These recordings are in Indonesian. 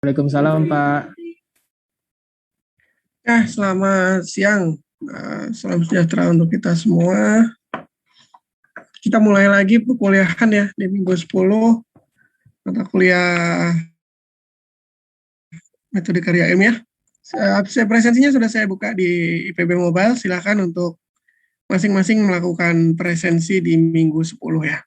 Waalaikumsalam Pak. Ya, selamat siang. Salam sejahtera untuk kita semua. Kita mulai lagi perkuliahan ya di minggu 10, mata kuliah metode karya ilmiah. Presensinya sudah saya buka di IPB Mobile. Silakan untuk masing-masing melakukan presensi di minggu 10 ya.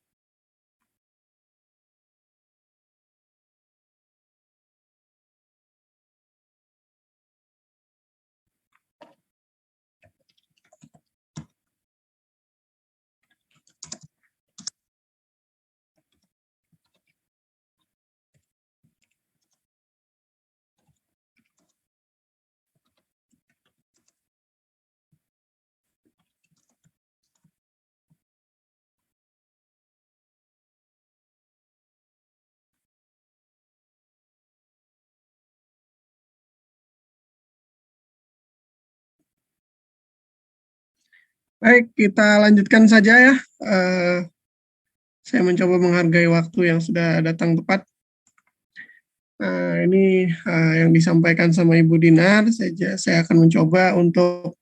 Baik, kita lanjutkan saja ya. Saya mencoba menghargai waktu yang sudah datang tepat. Ini yang disampaikan sama Ibu Dinar. Saya akan mencoba untuk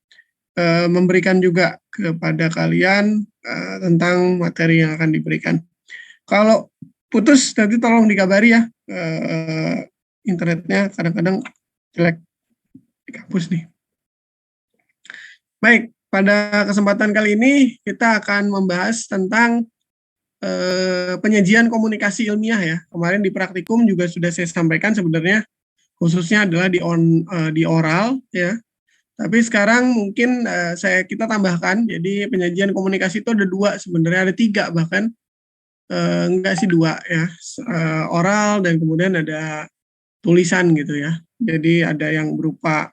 memberikan juga kepada kalian tentang materi yang akan diberikan. Kalau putus nanti tolong dikabari ya, internetnya kadang-kadang jelek di kampus nih. Baik, pada kesempatan kali ini kita akan membahas tentang penyajian komunikasi ilmiah ya. Kemarin di praktikum juga sudah saya sampaikan sebenarnya, khususnya adalah di oral ya. Tapi sekarang mungkin kita tambahkan, jadi penyajian komunikasi itu ada 2 sebenarnya, ada 3 bahkan, enggak sih 2 ya, oral dan kemudian ada tulisan gitu ya. Jadi ada yang berupa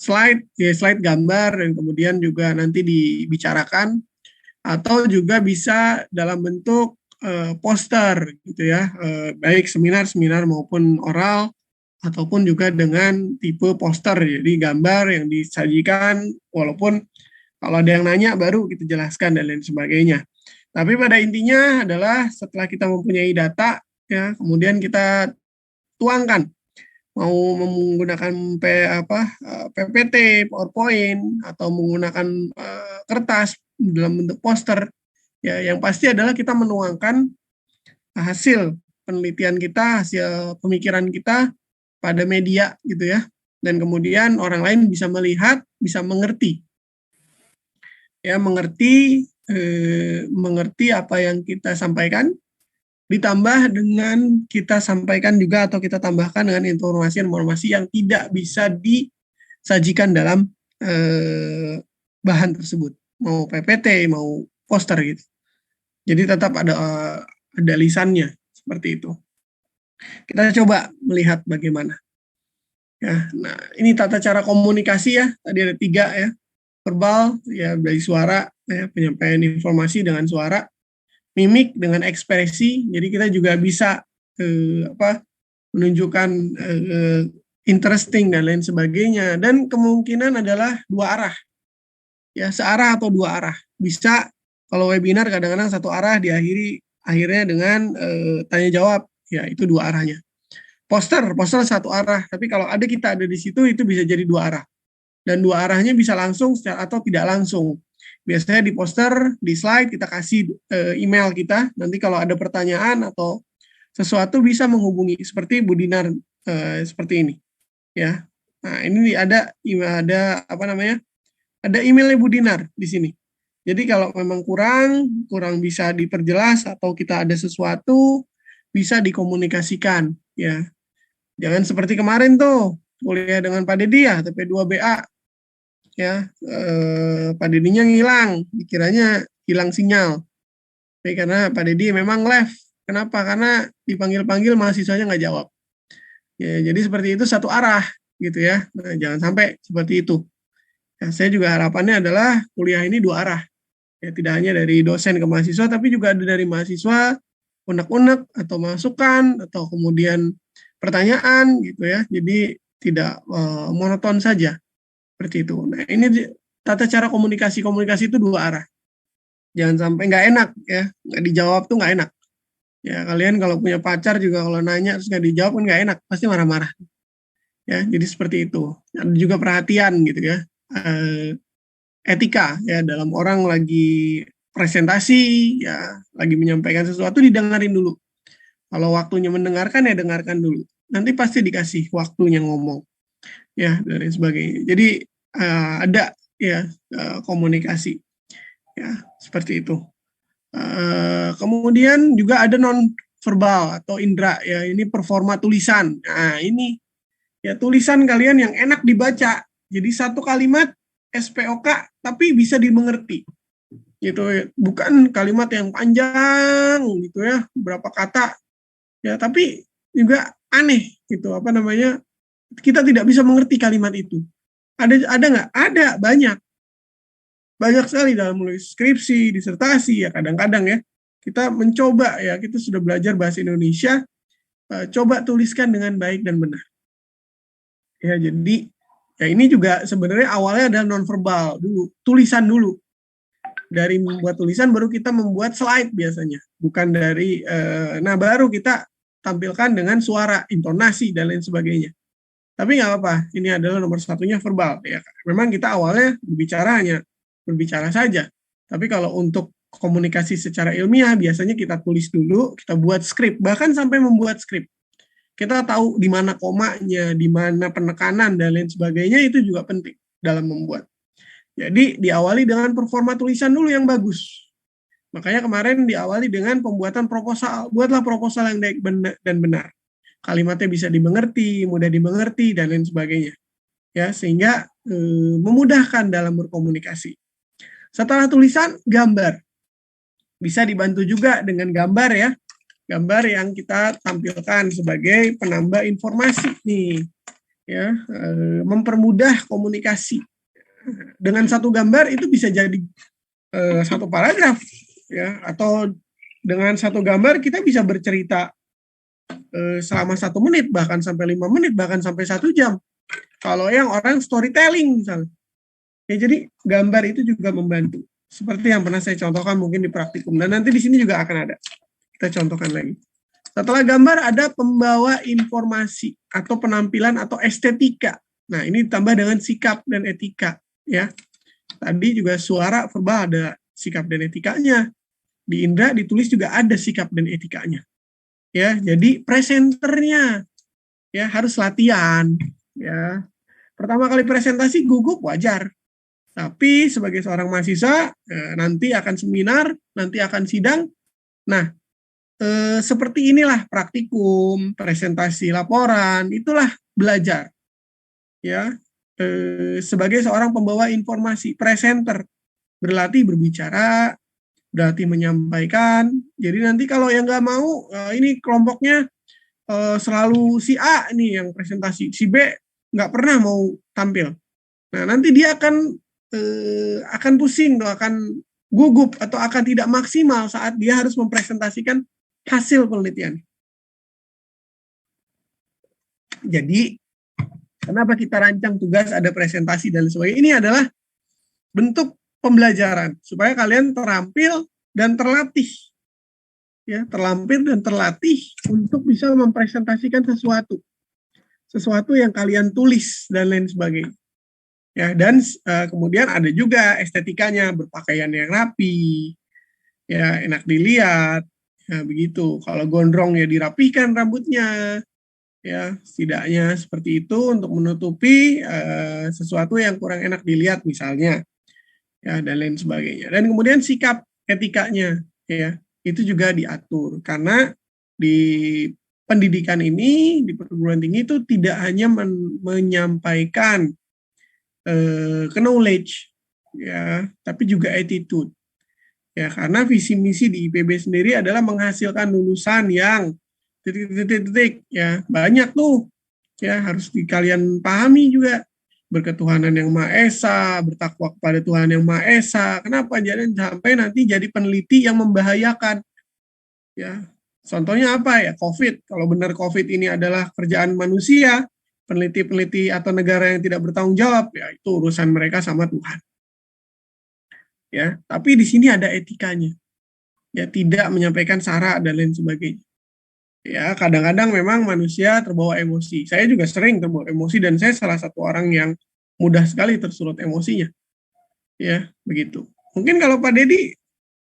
slide gambar dan kemudian juga nanti dibicarakan, atau juga bisa dalam bentuk poster gitu ya, baik seminar maupun oral, ataupun juga dengan tipe poster, jadi gambar yang disajikan, walaupun kalau ada yang nanya baru kita jelaskan dan lain sebagainya. Tapi pada intinya adalah setelah kita mempunyai data, ya kemudian kita tuangkan, mau menggunakan PPT, PowerPoint, atau menggunakan kertas dalam bentuk poster, ya yang pasti adalah kita menuangkan hasil penelitian kita, hasil pemikiran kita pada media gitu ya, dan kemudian orang lain bisa melihat, bisa mengerti, ya mengerti apa yang kita sampaikan, ditambah dengan kita sampaikan juga atau kita tambahkan dengan informasi-informasi yang tidak bisa disajikan dalam bahan tersebut, mau PPT, mau poster gitu. Jadi tetap ada lisannya seperti itu. Kita coba melihat bagaimana. Ya, nah ini tata cara komunikasi ya. Tadi ada 3 ya. Verbal ya dari suara, ya, penyampaian informasi dengan suara, mimik dengan ekspresi. Jadi kita juga bisa menunjukkan interesting dan lain sebagainya. Dan kemungkinan adalah 2 arah. Ya, searah atau 2 arah. Bisa kalau webinar kadang-kadang 1 arah akhirnya dengan tanya jawab, ya itu 2 arahnya. Poster 1 arah, tapi kalau kita ada di situ itu bisa jadi 2 arah. Dan 2 arahnya bisa langsung atau tidak langsung. Biasanya di poster, di slide kita kasih email kita, nanti kalau ada pertanyaan atau sesuatu bisa menghubungi seperti Bu Dinar seperti ini. Ya. Nah, ini ada emailnya Bu Dinar di sini. Jadi kalau memang kurang bisa diperjelas atau kita ada sesuatu, bisa dikomunikasikan ya. Jangan seperti kemarin tuh kuliah dengan Pak Dedi ya, TP2BA ya, Pak Dedinya ngilang, dikiranya hilang sinyal. Tapi karena Pak Dedi memang left. Kenapa? Karena dipanggil-panggil mahasiswanya nggak jawab. Ya, jadi seperti itu 1 arah gitu ya. Nah, jangan sampai seperti itu. Ya, saya juga harapannya adalah kuliah ini 2 arah. Ya, tidak hanya dari dosen ke mahasiswa, tapi juga ada dari mahasiswa, unek-unek atau masukan atau kemudian pertanyaan gitu ya. Jadi tidak monoton saja seperti itu. Nah, ini tata cara komunikasi itu 2 arah. Jangan sampai nggak enak ya, nggak dijawab tuh nggak enak. Ya kalian kalau punya pacar juga kalau nanya terus nggak dijawab kan nggak enak, pasti marah-marah. Ya, jadi seperti itu. Ada juga perhatian gitu ya. Etika ya, dalam orang lagi presentasi ya, lagi menyampaikan sesuatu, didengarin dulu. Kalau waktunya mendengarkan ya dengarkan dulu. Nanti pasti dikasih waktunya ngomong ya, dan lain sebagainya. Jadi ada ya komunikasi ya, seperti itu. Kemudian juga ada non verbal atau indera ya, ini performa tulisan. Nah, ini ya tulisan kalian yang enak dibaca. Jadi satu kalimat SPOK tapi bisa dimengerti. Gitu ya. Bukan kalimat yang panjang gitu ya, berapa kata ya, tapi juga aneh gitu, apa namanya? Kita tidak bisa mengerti kalimat itu. Ada nggak? Ada, banyak. Banyak sekali dalam menulis skripsi, disertasi ya, kadang-kadang ya. Kita mencoba ya, kita sudah belajar bahasa Indonesia, coba tuliskan dengan baik dan benar. Ya, jadi ya ini juga sebenarnya awalnya adalah nonverbal dulu, tulisan dulu. Dari membuat tulisan baru kita membuat slide biasanya, bukan dari nah baru kita tampilkan dengan suara, intonasi dan lain sebagainya. Tapi nggak apa-apa, ini adalah nomor satunya verbal ya. Memang kita awalnya berbicara saja. Tapi kalau untuk komunikasi secara ilmiah biasanya kita tulis dulu, kita buat skrip, bahkan sampai membuat skrip. Kita tahu di mana komanya, di mana penekanan dan lain sebagainya, itu juga penting dalam membuat. Jadi diawali dengan performa tulisan dulu yang bagus. Makanya kemarin diawali dengan pembuatan proposal. Buatlah proposal yang baik dan benar. Kalimatnya bisa dimengerti, mudah dimengerti dan lain sebagainya. Ya, sehingga memudahkan dalam berkomunikasi. Setelah tulisan, gambar. Bisa dibantu juga dengan gambar ya. Gambar yang kita tampilkan sebagai penambah informasi nih. Ya, mempermudah komunikasi. Dengan satu gambar itu bisa jadi satu paragraf ya, atau dengan satu gambar kita bisa bercerita selama 1 menit, bahkan sampai 5 menit, bahkan sampai 1 jam. Kalau yang orang storytelling misalnya. Ya, jadi gambar itu juga membantu. Seperti yang pernah saya contohkan mungkin di praktikum. Dan nanti di sini juga akan ada. Kita contohkan lagi. Setelah gambar ada pembawa informasi atau penampilan atau estetika. Nah, ini ditambah dengan sikap dan etika. Ya, tadi juga suara verbal ada sikap dan etikanya. Di indra ditulis juga ada sikap dan etikanya. Ya, jadi presenternya ya harus latihan. Ya, pertama kali presentasi gugup wajar. Tapi sebagai seorang mahasiswa nanti akan seminar, nanti akan sidang. Nah, seperti inilah praktikum, presentasi, laporan, itulah belajar. Ya, sebagai seorang pembawa informasi, presenter, berlatih berbicara, berlatih menyampaikan. Jadi nanti kalau yang nggak mau, ini kelompoknya selalu si A nih yang presentasi, si B nggak pernah mau tampil. Nah, nanti dia akan pusing, atau akan gugup, atau akan tidak maksimal saat dia harus mempresentasikan hasil penelitian. Jadi, kenapa kita rancang tugas, ada presentasi dan sebagainya? Ini adalah bentuk pembelajaran supaya kalian terampil dan terlatih. Ya, terlampir dan terlatih untuk bisa mempresentasikan sesuatu yang kalian tulis dan lain sebagainya. Ya, dan kemudian ada juga estetikanya, berpakaian yang rapi, ya enak dilihat, ya begitu. Kalau gondrong ya dirapihkan rambutnya, ya setidaknya seperti itu untuk menutupi sesuatu yang kurang enak dilihat misalnya, ya dan lain sebagainya. Dan kemudian sikap etikanya, ya itu juga diatur karena di pendidikan ini di perguruan tinggi itu tidak hanya menyampaikan knowledge, ya, tapi juga attitude. Ya, karena visi misi di IPB sendiri adalah menghasilkan lulusan yang titik-titik ya, banyak tuh. Ya, harus kalian pahami juga berketuhanan yang Maha Esa, bertakwa kepada Tuhan yang Maha Esa. Kenapa? Jangan sampai nanti jadi peneliti yang membahayakan. Ya, contohnya apa ya? COVID. Kalau benar COVID ini adalah kerjaan manusia, peneliti-peneliti atau negara yang tidak bertanggung jawab, ya itu urusan mereka sama Tuhan. Ya, tapi di sini ada etikanya. Ya, tidak menyampaikan sara dan lain sebagainya. Ya, kadang-kadang memang manusia terbawa emosi. Saya juga sering terbawa emosi dan saya salah satu orang yang mudah sekali tersulut emosinya. Ya, begitu. Mungkin kalau Pak Deddy,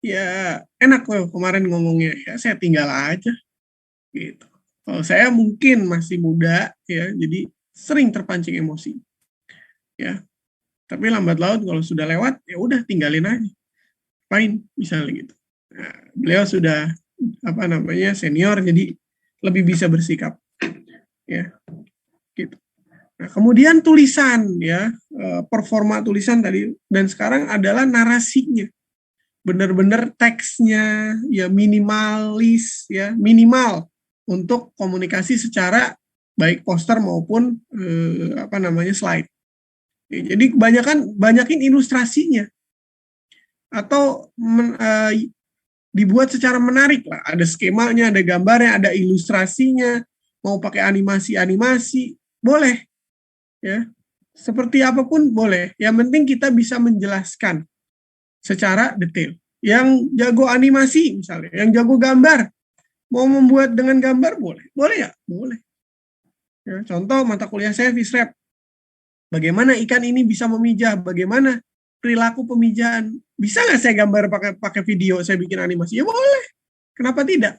ya enak loh kemarin ngomongnya. Ya, saya tinggal aja. Gitu. Kalau saya mungkin masih muda, ya, jadi sering terpancing emosi. Ya, tapi lambat laun kalau sudah lewat, ya udah tinggalin aja. Fine, misalnya gitu. Nah, beliau sudah apa namanya senior, jadi lebih bisa bersikap. Ya, gitu. Nah, kemudian tulisan ya, performa tulisan tadi dan sekarang adalah narasinya. Benar-benar teksnya ya minimalis ya, minimal untuk komunikasi secara baik poster maupun apa namanya slide. Ya, jadi banyakin ilustrasinya atau dibuat secara menarik lah. Ada skemanya, ada gambarnya, ada ilustrasinya, mau pakai animasi-animasi, boleh ya, seperti apapun boleh. Yang penting kita bisa menjelaskan secara detail. Yang jago animasi misalnya, yang jago gambar, mau membuat dengan gambar boleh, boleh ya, boleh. Ya, contoh mata kuliah saya FISREP, bagaimana ikan ini bisa memijah, bagaimana perilaku pemijahan, bisa nggak saya gambar pakai video, saya bikin animasi, ya boleh, kenapa tidak?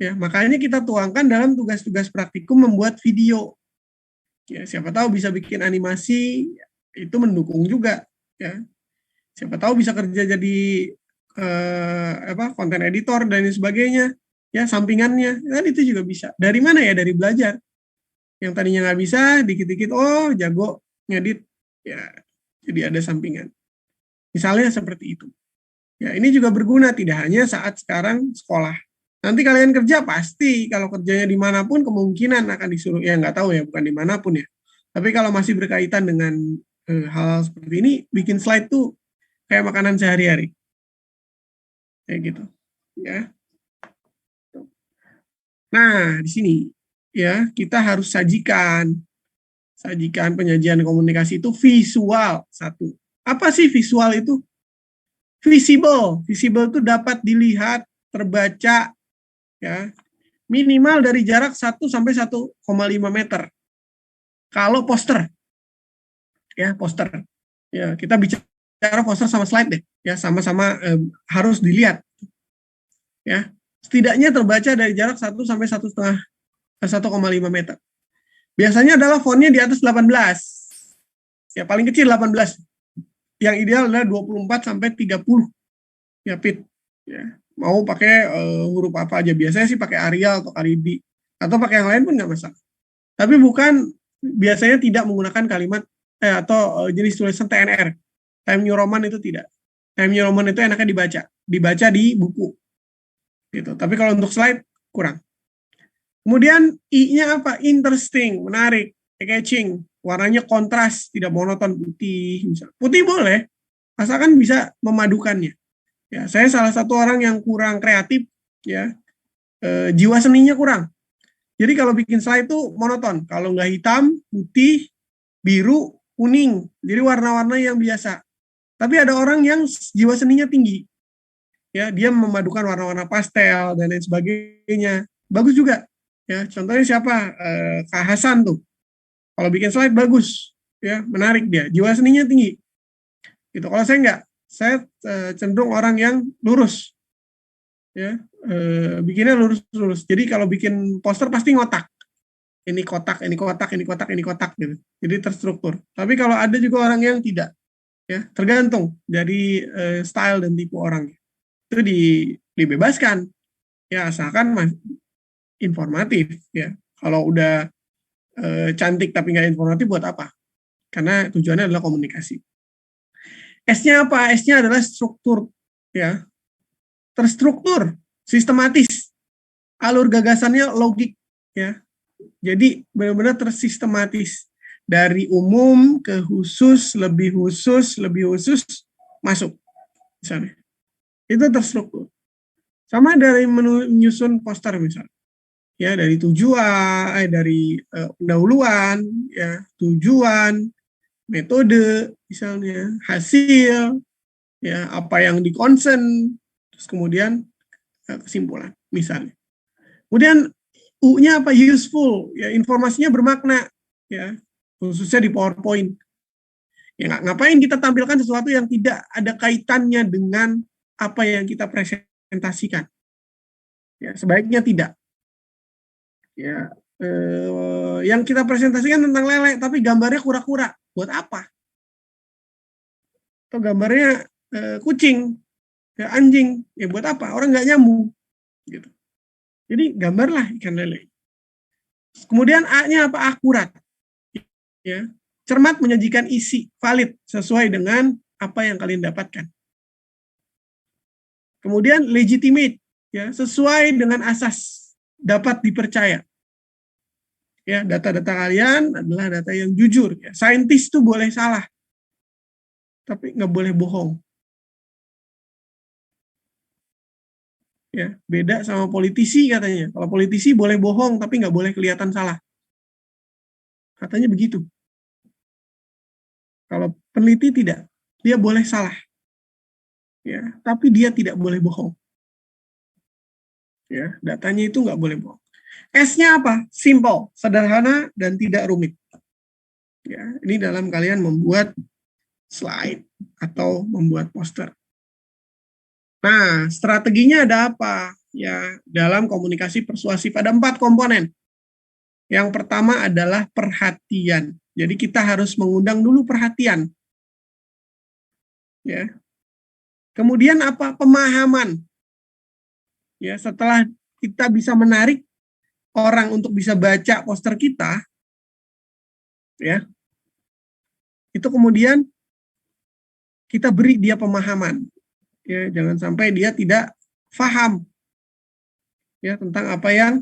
Ya, makanya kita tuangkan dalam tugas-tugas praktikum membuat video. Ya, siapa tahu bisa bikin animasi, itu mendukung juga ya. Siapa tahu bisa kerja jadi konten editor dan lain sebagainya ya, sampingannya kan itu juga bisa. Dari mana ya? Dari belajar. Yang tadinya nggak bisa, dikit-dikit oh jago ngedit ya, jadi ada sampingan. Misalnya seperti itu. Ya, ini juga berguna tidak hanya saat sekarang sekolah. Nanti kalian kerja pasti kalau kerjanya dimanapun kemungkinan akan disuruh, ya nggak tahu ya, bukan dimanapun ya. Tapi kalau masih berkaitan dengan hal seperti ini, bikin slide tuh kayak makanan sehari-hari. Kayak gitu. Ya. Nah, di sini ya kita harus sajikan penyajian komunikasi itu visual satu. Apa sih visual itu? Visible. Visible itu dapat dilihat, terbaca ya, minimal dari jarak 1 sampai 1,5 meter. Kalau poster, ya poster, ya kita bicara poster sama slide deh, ya sama-sama harus dilihat, ya setidaknya terbaca dari jarak 1 sampai 1,5 meter. Biasanya adalah fontnya di atas 18, ya paling kecil 18, yang ideal adalah 24 sampai 30, ya pit, ya mau pakai huruf apa aja, biasanya sih pakai Arial atau Karibi atau pakai yang lain pun nggak masalah. Tapi bukan, biasanya tidak menggunakan kalimat atau jenis tulisan TNR. Time New Roman itu tidak. Time New Roman itu enaknya dibaca di buku. Gitu. Tapi kalau untuk slide kurang. Kemudian I-nya apa? Interesting, menarik, catching, warnanya kontras, tidak monoton putih. Misalnya. Putih boleh, asalkan bisa memadukannya. Ya, saya salah satu orang yang kurang kreatif, ya, jiwa seninya kurang. Jadi kalau bikin slide itu monoton. Kalau nggak hitam, putih, biru, kuning. Jadi warna-warna yang biasa. Tapi ada orang yang jiwa seninya tinggi. Ya, dia memadukan warna-warna pastel dan lain sebagainya. Bagus juga. Ya, contohnya siapa? Kak Hasan tuh. Kalau bikin slide bagus, ya, menarik dia. Jiwa seninya tinggi. Gitu. Kalau saya nggak, saya cenderung orang yang lurus. Ya, bikinnya lurus-lurus. Jadi kalau bikin poster pasti ngotak. Ini kotak, ini kotak, ini kotak, ini kotak gitu. Jadi terstruktur. Tapi kalau ada juga orang yang tidak, ya tergantung dari style dan tipe orang. Itu dibebaskan. Ya asalkan informatif ya. Kalau udah cantik tapi nggak informatif buat apa? Karena tujuannya adalah komunikasi. S-nya apa? S-nya adalah struktur ya. Terstruktur, sistematis. Alur gagasannya logik ya. Jadi benar-benar tersistematis dari umum ke khusus, lebih khusus, masuk misalnya. Itu terstruktur. Sama dari menyusun poster misalnya. Ya, dari tujuan, dari pendahuluan, ya, tujuan, metode misalnya, hasil, ya, apa yang dikonsen, terus kemudian kesimpulan misalnya. Kemudian U-nya apa? Useful, ya, informasinya bermakna, ya, khususnya di PowerPoint. Ya, ngapain kita tampilkan sesuatu yang tidak ada kaitannya dengan apa yang kita presentasikan? Ya, sebaiknya tidak. Ya, yang kita presentasikan tentang lele, tapi gambarnya kura-kura, buat apa? Atau gambarnya kucing, ya, anjing, ya buat apa? Orang nggak nyambung, gitu. Jadi gambarlah ikan lele. Kemudian A-nya apa? Akurat, ya, cermat, menyajikan isi, valid, sesuai dengan apa yang kalian dapatkan. Kemudian legitimate, ya, sesuai dengan asas, dapat dipercaya. Ya, data-data kalian adalah data yang jujur. Ya. Saintis tuh boleh salah, tapi nggak boleh bohong. Ya, beda sama politisi katanya. Kalau politisi boleh bohong, tapi nggak boleh kelihatan salah. Katanya begitu. Kalau peneliti tidak, dia boleh salah, ya, tapi dia tidak boleh bohong. Ya, datanya itu nggak boleh bohong. S-nya apa? Simple, sederhana dan tidak rumit. Ya, ini dalam kalian membuat slide atau membuat poster. Nah, strateginya ada apa? Ya, dalam komunikasi persuasif ada 4 komponen. Yang pertama adalah perhatian. Jadi kita harus mengundang dulu perhatian. Ya. Kemudian apa? Pemahaman. Ya, setelah kita bisa menarik orang untuk bisa baca poster kita, ya, itu kemudian kita beri dia pemahaman. Ya, jangan sampai dia tidak paham, ya, tentang apa yang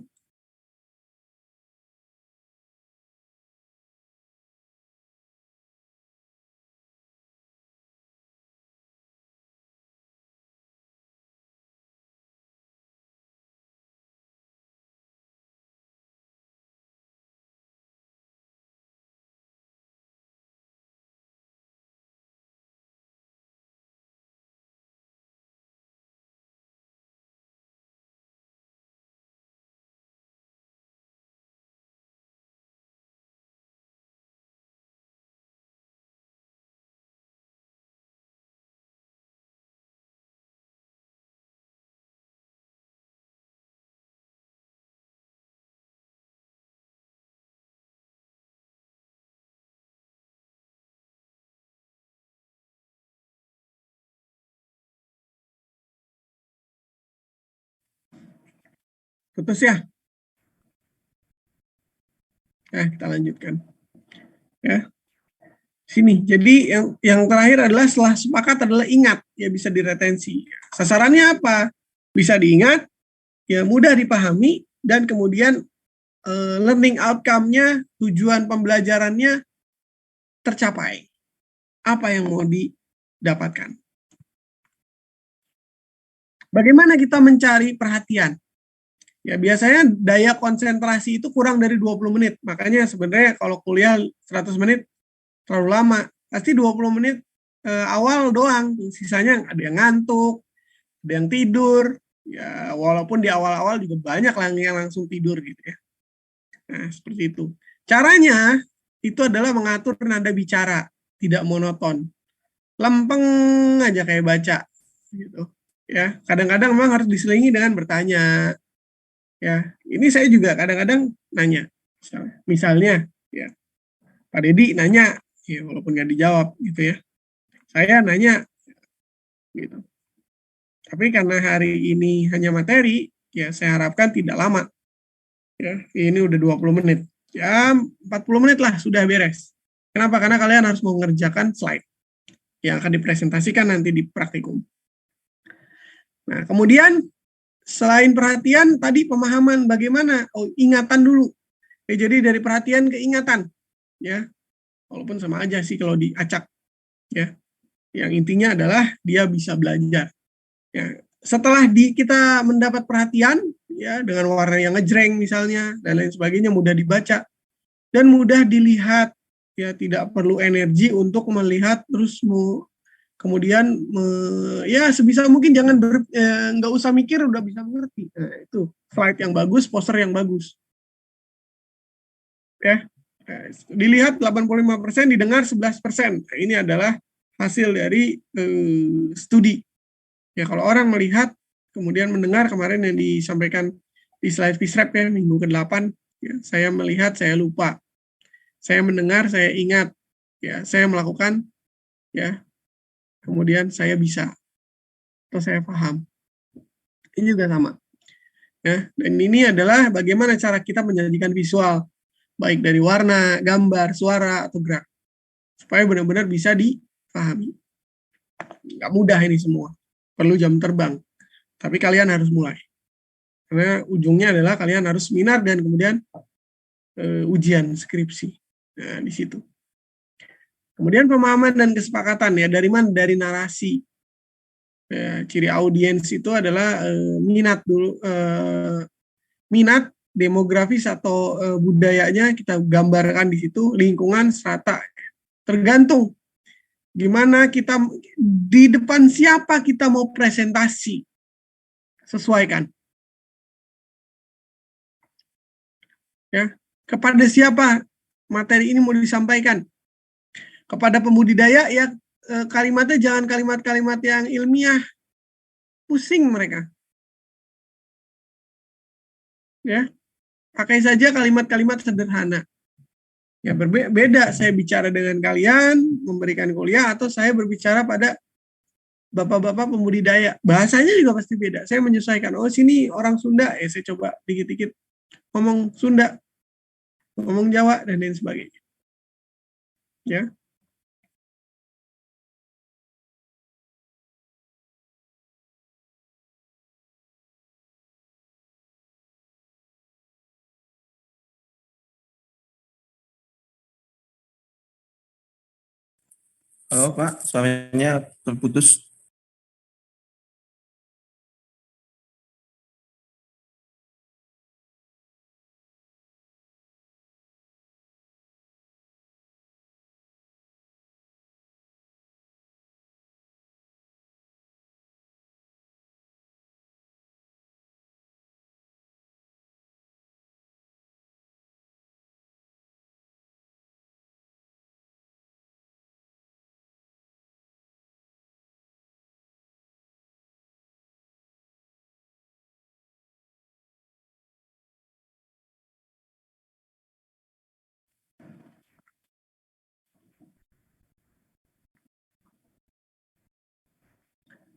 putus ya. Nah, kita lanjutkan. Ya. Sini. Jadi yang terakhir adalah setelah sepakat adalah ingat, ya, bisa diretensi. Sasarannya apa? Bisa diingat, ya, mudah dipahami, dan kemudian learning outcome-nya, tujuan pembelajarannya tercapai. Apa yang mau didapatkan? Bagaimana kita mencari perhatian? Ya, biasanya daya konsentrasi itu kurang dari 20 menit. Makanya sebenarnya kalau kuliah 100 menit terlalu lama. Pasti 20 menit awal doang. Sisanya ada yang ngantuk, ada yang tidur. Ya, walaupun di awal-awal juga banyak yang langsung tidur gitu ya. Nah, seperti itu. Caranya itu adalah mengatur nada bicara, tidak monoton. Lempeng aja kayak baca gitu. Ya, kadang-kadang memang harus diselingi dengan bertanya. Ya, ini saya juga kadang-kadang nanya. Misalnya, ya, Pak Deddy nanya, ya, walaupun nggak dijawab gitu ya. Saya nanya gitu. Tapi karena hari ini hanya materi, ya saya harapkan tidak lama. Ya, ini udah 20 menit. Ya, 40 menit lah sudah beres. Kenapa? Karena kalian harus mengerjakan slide yang akan dipresentasikan nanti di praktikum. Nah, kemudian selain perhatian, tadi pemahaman bagaimana? Oh, ingatan dulu. Jadi dari perhatian ke ingatan. Ya, walaupun sama aja sih kalau diacak. Ya, yang intinya adalah dia bisa belajar. Ya, setelah kita mendapat perhatian, ya, dengan warna yang ngejreng misalnya dan lain sebagainya, mudah dibaca dan mudah dilihat, ya, tidak perlu energi untuk melihat terus kemudian ya sebisa mungkin jangan nggak usah mikir udah bisa mengerti. Nah, itu slide yang bagus, poster yang bagus. ya. Dilihat 85%, didengar 11%. Nah, ini adalah hasil dari studi. Ya, kalau orang melihat, kemudian mendengar kemarin yang disampaikan di slide Fisrep ya, minggu ke-8, ya, saya melihat, saya lupa. Saya mendengar, saya ingat. Ya, saya melakukan, ya, kemudian saya bisa. Atau saya paham. Ini juga sama. Ya, dan ini adalah bagaimana cara kita menyajikan visual, baik dari warna, gambar, suara, atau gerak. Supaya benar-benar bisa dipahami. Nggak mudah ini semua. Perlu jam terbang. Tapi kalian harus mulai. Karena ujungnya adalah kalian harus seminar dan kemudian ujian skripsi. Nah, di situ. Kemudian pemahaman dan kesepakatan ya, dari mana? Dari narasi. Ya, ciri audiens itu adalah minat dulu, minat, demografis atau budayanya kita gambarkan di situ, lingkungan, strata. Tergantung gimana kita, di depan siapa kita mau presentasi. Sesuaikan. Ya, kepada siapa materi ini mau disampaikan. Kepada pembudidaya ya, kalimatnya jangan kalimat-kalimat yang ilmiah. Pusing mereka. Ya. Pakai saja kalimat-kalimat sederhana. Ya, berbeda saya bicara dengan kalian, memberikan kuliah, atau saya berbicara pada bapak-bapak pembudidaya. Bahasanya juga pasti beda. Saya menyesuaikan. Oh, sini orang Sunda, saya coba dikit-dikit ngomong Sunda, ngomong Jawa, dan lain sebagainya. Ya. Halo Pak, suaranya terputus.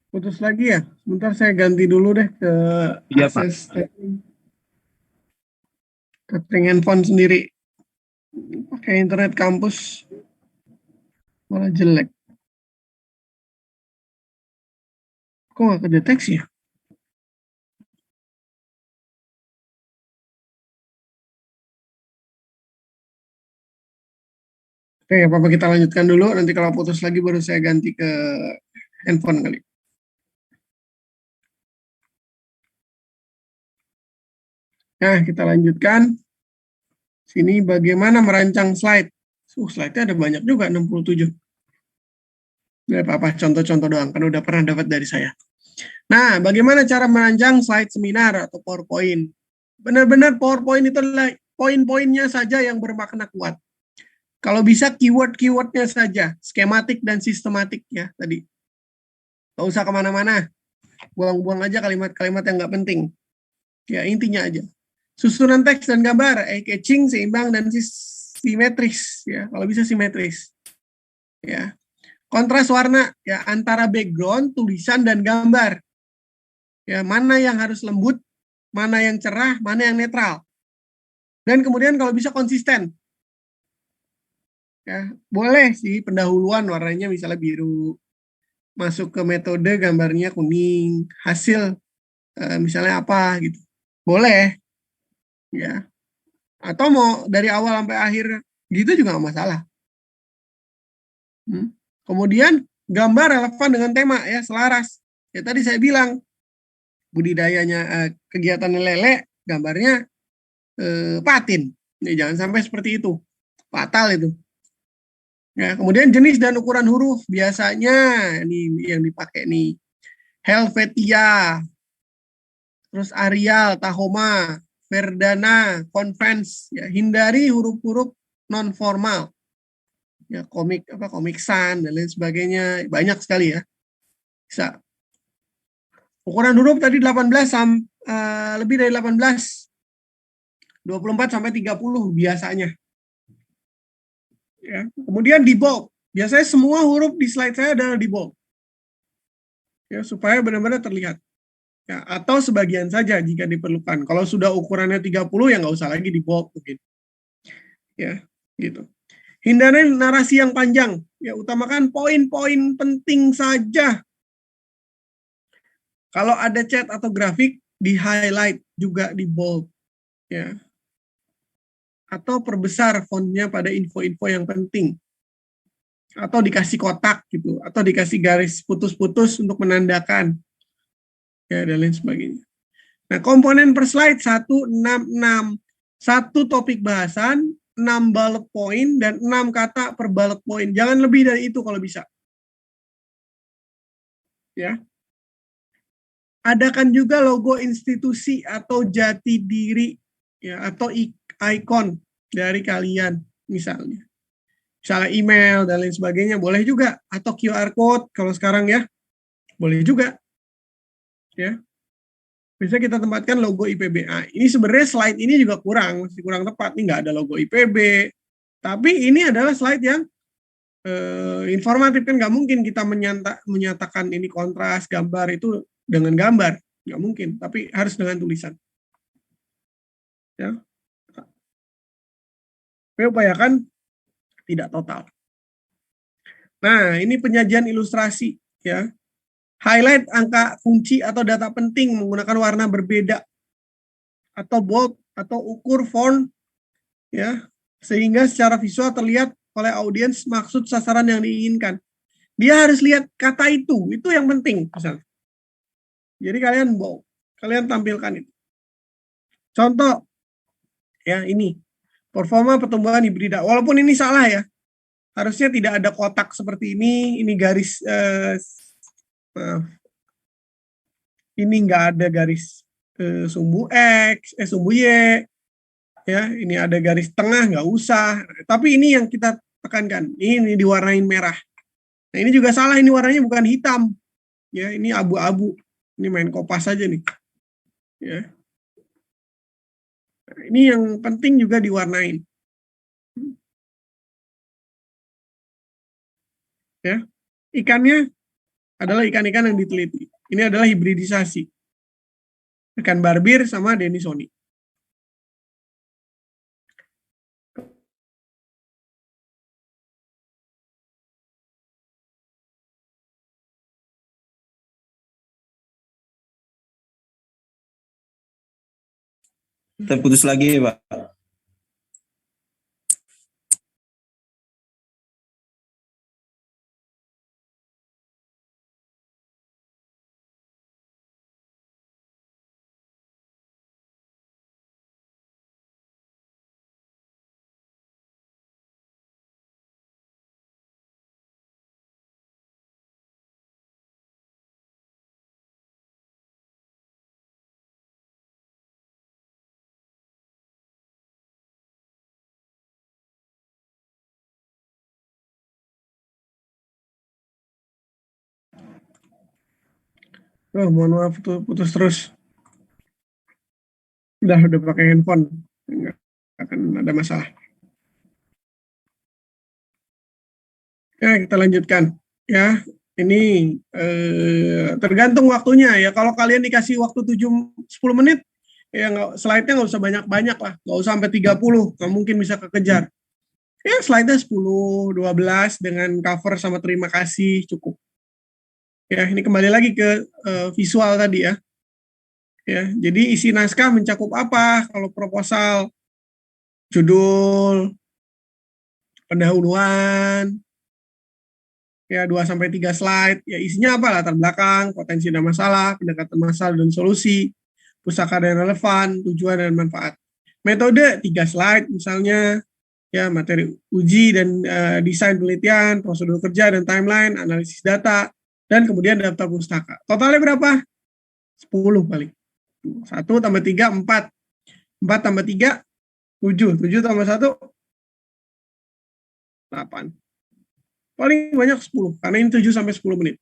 Putus lagi ya? Sebentar saya ganti dulu deh ke akses tapping handphone sendiri. Pakai internet kampus malah jelek. Kok nggak kedeteksi ya? Oke, apa kita lanjutkan dulu. Nanti kalau putus lagi baru saya ganti ke handphone kali. Nah, kita lanjutkan. Sini bagaimana merancang slide. Slide-nya ada banyak juga, 67. Nggak apa-apa, contoh-contoh doang. Kan udah pernah dapat dari saya. Nah, bagaimana cara merancang slide seminar atau PowerPoint? Benar-benar PowerPoint itu adalah poin-poinnya saja yang bermakna kuat. Kalau bisa keyword-keywordnya saja, skematik dan sistematik ya tadi. Nggak usah kemana-mana. Buang-buang aja kalimat-kalimat yang nggak penting. Ya, intinya aja. Susunan teks dan gambar, eye-catching, seimbang, dan simetris. Ya, kalau bisa simetris. Ya. Kontras warna, ya, antara background, tulisan, dan gambar. Ya, mana yang harus lembut, mana yang cerah, mana yang netral. Dan kemudian kalau bisa konsisten. Ya, boleh sih pendahuluan warnanya misalnya biru. Masuk ke metode gambarnya kuning. Hasil misalnya apa gitu. Boleh. Ya. Atau mau dari awal sampai akhir gitu juga nggak masalah. Kemudian gambar relevan dengan tema ya, selaras. Ya tadi saya bilang budidayanya kegiatan lele, gambarnya patin. Ya, jangan sampai seperti itu. Fatal itu. Ya, kemudian jenis dan ukuran huruf biasanya ini yang dipakai nih. Helvetia, terus Arial, Tahoma, Verdana, Conference, ya, hindari huruf-huruf non formal. Ya, Comic Sans dan lain sebagainya, banyak sekali ya. Bisa. Ukuran huruf tadi 18 lebih dari 18. 24 sampai 30 biasanya. Ya. Kemudian di bold. Biasanya semua huruf di slide saya adalah di bold. Ya, supaya benar-benar terlihat. Ya, atau sebagian saja jika diperlukan. Kalau sudah ukurannya 30 ya nggak usah lagi di bold mungkin. Ya, gitu. Hindari narasi yang panjang. Ya, utamakan poin-poin penting saja. Kalau ada chat atau grafik, di highlight juga di bold. Ya. Atau perbesar fontnya pada info-info yang penting. Atau dikasih kotak gitu, atau dikasih garis putus-putus untuk menandakan. Ya, dan lain sebagainya. Nah, komponen per slide 166. Satu topik bahasan, 6 bullet point, dan 6 kata per bullet point. Jangan lebih dari itu kalau bisa. Ya. Adakan juga logo institusi atau jati diri, ya, atau ikon dari kalian, misalnya. Misalnya email dan lain sebagainya, boleh juga. Atau QR code, kalau sekarang ya, boleh juga. Ya. Bisa kita tempatkan logo IPB. Ini sebenarnya slide ini juga masih kurang tepat. Ini nggak ada logo IPB. Tapi ini adalah slide yang informatif, kan nggak mungkin kita menyatakan ini kontras gambar itu dengan gambar, nggak mungkin. Tapi harus dengan tulisan. Ya. Tapi upayakan tidak total. Nah, ini penyajian ilustrasi, ya. Highlight angka kunci atau data penting menggunakan warna berbeda atau bold atau ukur font, ya, sehingga secara visual terlihat oleh audiens maksud sasaran yang diinginkan. Dia harus lihat kata itu yang penting misalnya. Jadi kalian bold, kalian tampilkan itu. Contoh, ya, ini performa pertumbuhan hibrida. Walaupun ini salah ya, harusnya tidak ada kotak seperti ini garis ini nggak ada garis sumbu X, sumbu Y, ya, ini ada garis tengah, nggak usah. Tapi ini yang kita tekankan, ini diwarnain merah. Nah, ini juga salah, ini warnanya bukan hitam, ya, ini abu-abu. Ini main kopas aja nih, ya. Nah, ini yang penting juga diwarnain. Ya, ikannya adalah ikan-ikan yang diteliti. Ini adalah hibridisasi. Ikan barbir sama denisoni. Terputus lagi, Pak. Oh, mohon maaf, putus terus. Udah pakai handphone, nggak akan ada masalah. Ya, kita lanjutkan. Ya, ini tergantung waktunya ya. Kalau kalian dikasih waktu 10 menit, ya slide-nya nggak usah banyak-banyak lah. Nggak usah sampai 30, nggak mungkin bisa kekejar. Ya, slide-nya 10, 12 dengan cover sama terima kasih cukup. Ya, ini kembali lagi ke visual tadi ya. Ya, jadi isi naskah mencakup apa? Kalau proposal, judul, pendahuluan, ya 2-3 slide, ya isinya apa? Latar belakang, potensi dan masalah, pendekatan masalah dan solusi, pusaka dan relevan, tujuan dan manfaat. Metode 3 slide misalnya, ya materi uji dan desain penelitian, prosedur kerja dan timeline, analisis data, dan kemudian daftar pustaka. Totalnya berapa? 10 kali. 1 tambah 3, 4. 4 tambah 3, 7. 7 tambah 1, 8. Paling banyak 10, karena ini 7 sampai 10 menit.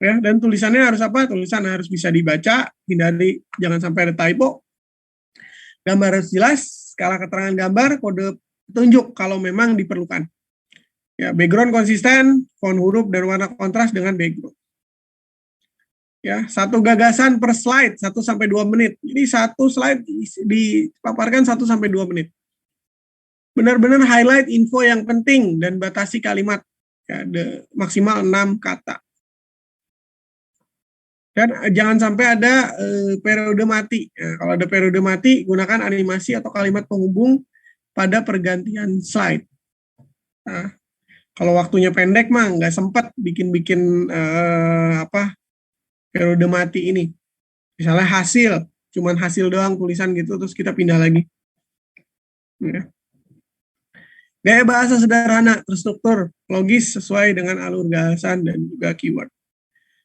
Ya, dan tulisannya harus apa? Tulisan harus bisa dibaca, hindari jangan sampai ada typo. Gambar harus jelas, skala keterangan gambar, kode petunjuk kalau memang diperlukan. Ya, background konsisten, font huruf dan warna kontras dengan background. Ya, satu gagasan per slide 1 sampai 2 menit. Jadi satu slide dipaparkan 1 sampai 2 menit. Benar-benar highlight info yang penting dan batasi kalimat. Ya, maksimal 6 kata. Dan jangan sampai ada periode mati. Nah, kalau ada periode mati, gunakan animasi atau kalimat penghubung pada pergantian slide. Nah, kalau waktunya pendek mah nggak sempat bikin periode mati ini. Misalnya hasil, cuman hasil doang tulisan gitu, terus kita pindah lagi. Ya. Gaya bahasa sederhana, terstruktur, logis, sesuai dengan alur gagasan dan juga keyword.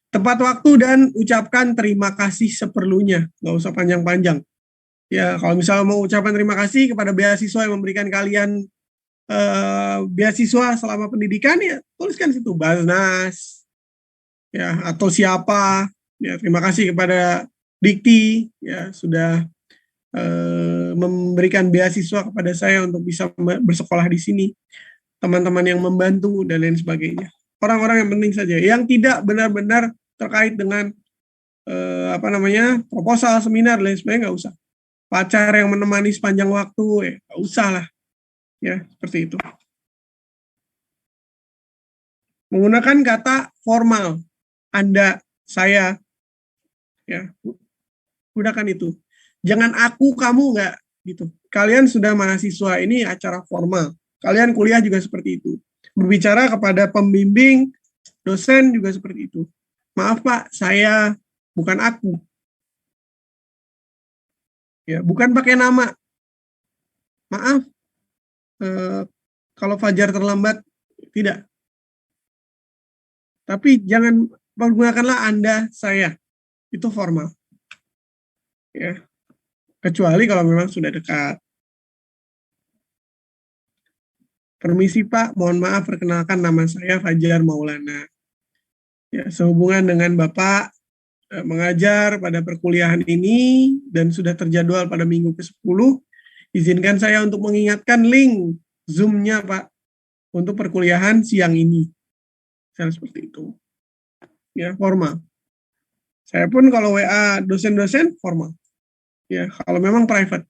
Tepat waktu dan ucapkan terima kasih seperlunya, nggak usah panjang-panjang. Ya, kalau misalnya mau ucapan terima kasih kepada beasiswa yang memberikan kalian beasiswa selama pendidikan, ya tuliskan situ Basnas, ya atau siapa. Ya, terima kasih kepada Dikti, ya sudah memberikan beasiswa kepada saya untuk bisa bersekolah di sini. Teman-teman yang membantu dan lain sebagainya. Orang-orang yang penting saja, yang tidak benar-benar terkait dengan proposal, seminar, lain sebagainya nggak usah. Pacar yang menemani sepanjang waktu, nggak usah lah. Ya, seperti itu. Menggunakan kata formal, Anda, saya, ya, gunakan itu. Jangan aku, kamu, nggak gitu. Kalian sudah mahasiswa, ini acara formal. Kalian kuliah juga seperti itu. Berbicara kepada pembimbing, dosen juga seperti itu. Maaf Pak, saya bukan aku. Ya, bukan pakai nama. Maaf, kalau Fajar terlambat, tidak. Tapi jangan menggunakanlah Anda, saya. Itu formal. Ya. Kecuali kalau memang sudah dekat. Permisi Pak, mohon maaf perkenalkan nama saya Fajar Maulana. Ya, sehubungan dengan Bapak mengajar pada perkuliahan ini dan sudah terjadwal pada minggu ke-10, izinkan saya untuk mengingatkan link Zoom-nya Pak untuk perkuliahan siang ini. Saya seperti itu. Ya, formal. Saya pun kalau WA dosen-dosen formal. Ya, kalau memang private.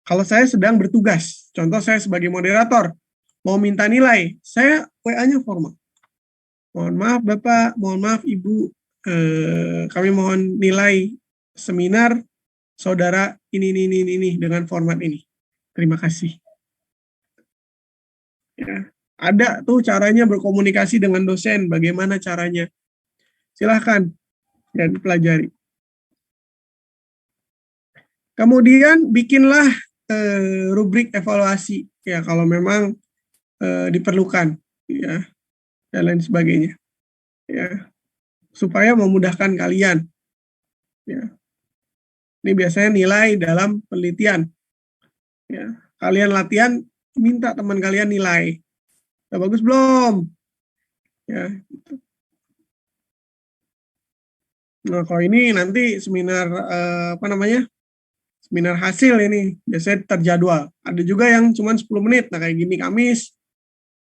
Kalau saya sedang bertugas, contoh saya sebagai moderator, mau minta nilai, saya WA-nya formal. Mohon maaf Bapak, mohon maaf Ibu, kami mohon nilai seminar saudara ini dengan format ini. Terima kasih. Ya, ada tuh caranya berkomunikasi dengan dosen, bagaimana caranya. Silahkan dan pelajari. Kemudian bikinlah rubrik evaluasi ya kalau memang diperlukan ya dan lain sebagainya ya supaya memudahkan kalian ya. Ini biasanya nilai dalam penelitian ya. Kalian latihan minta teman kalian nilai. Udah bagus belum? Ya gitu. Nah, kalau ini nanti seminar seminar hasil ini biasanya terjadwal. Ada juga yang cuma 10 menit. Nah, kayak gini Kamis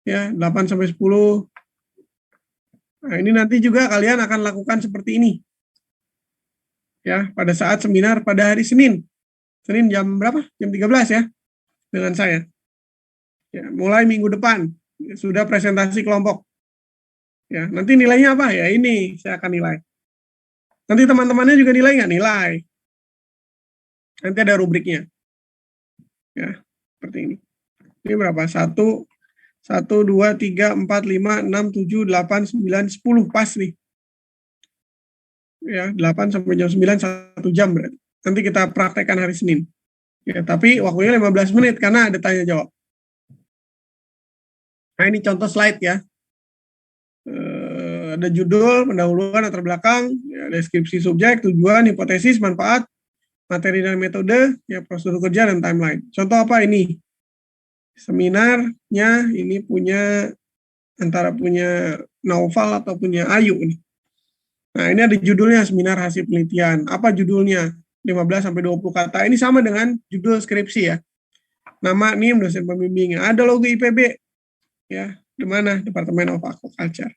ya 8 sampai 10. Nah, ini nanti juga kalian akan lakukan seperti ini. Ya, pada saat seminar pada hari Senin. Senin jam berapa? Jam 13 ya. Dengan saya. Ya, mulai minggu depan sudah presentasi kelompok. Ya, nanti nilainya apa? Ya ini saya akan nilai. Nanti teman-temannya juga nilai nggak? Nilai. Nanti ada rubriknya. Ya, seperti ini. Ini berapa? 1, 2, 3, 4, 5, 6, 7, 8, 9, 10. Pas nih. Ya, 8 sampai jam 9, 1 jam berarti. Nanti kita praktekkan hari Senin. Ya, tapi waktunya 15 menit karena ada tanya jawab. Nah, ini contoh slide ya. Ada judul, pendahuluan, latar belakang, ya, deskripsi subjek, tujuan, hipotesis, manfaat, materi dan metode, ya prosedur kerja dan timeline. Contoh apa ini? Seminarnya ini punya antara punya Naufal atau punya Ayu nih. Nah, ini ada judulnya seminar hasil penelitian. Apa judulnya? 15 sampai 20 kata. Ini sama dengan judul skripsi ya. Nama NIM dosen pembimbingnya. Ada logo IPB. Ya, di mana? Departemen of Aquaculture.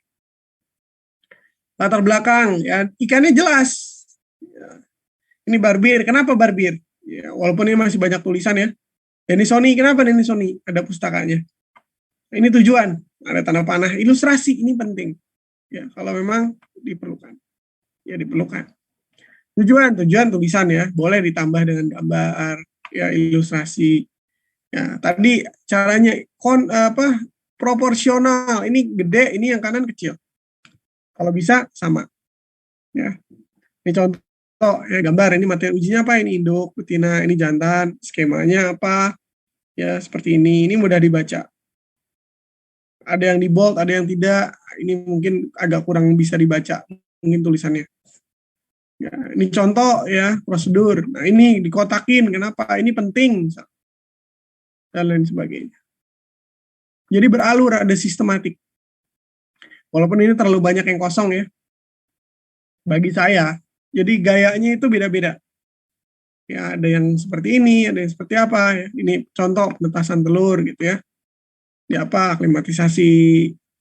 Latar belakang ya, ikannya jelas. Ya. Ini barbir. Kenapa barbir? Ya, walaupun ini masih banyak tulisan ya. Denisoni, kenapa Denisoni? Ada pustakanya. Ini tujuan, ada tanda panah, ilustrasi, ini penting. Ya, kalau memang diperlukan. Ya, diperlukan. Tujuan tulisan ya, boleh ditambah dengan gambar, ya ilustrasi. Ya, tadi caranya proporsional, ini gede, ini yang kanan kecil. Kalau bisa sama. Ya. Ini contoh ya, gambar, ini materi ujinya apa? Ini induk, betina, ini jantan, skemanya apa? Ya, seperti ini. Ini mudah dibaca. Ada yang di bold, ada yang tidak. Ini mungkin agak kurang bisa dibaca, mungkin tulisannya. Ya, ini contoh ya, prosedur. Nah, ini dikotakin, kenapa? Ini penting. Dan lain sebagainya. Jadi beralur, ada sistematik. Walaupun ini terlalu banyak yang kosong ya. Bagi saya. Jadi gayanya itu beda-beda. Ya, ada yang seperti ini, ada yang seperti apa. Ya. Ini contoh penetasan telur gitu ya. Di apa, aklimatisasi,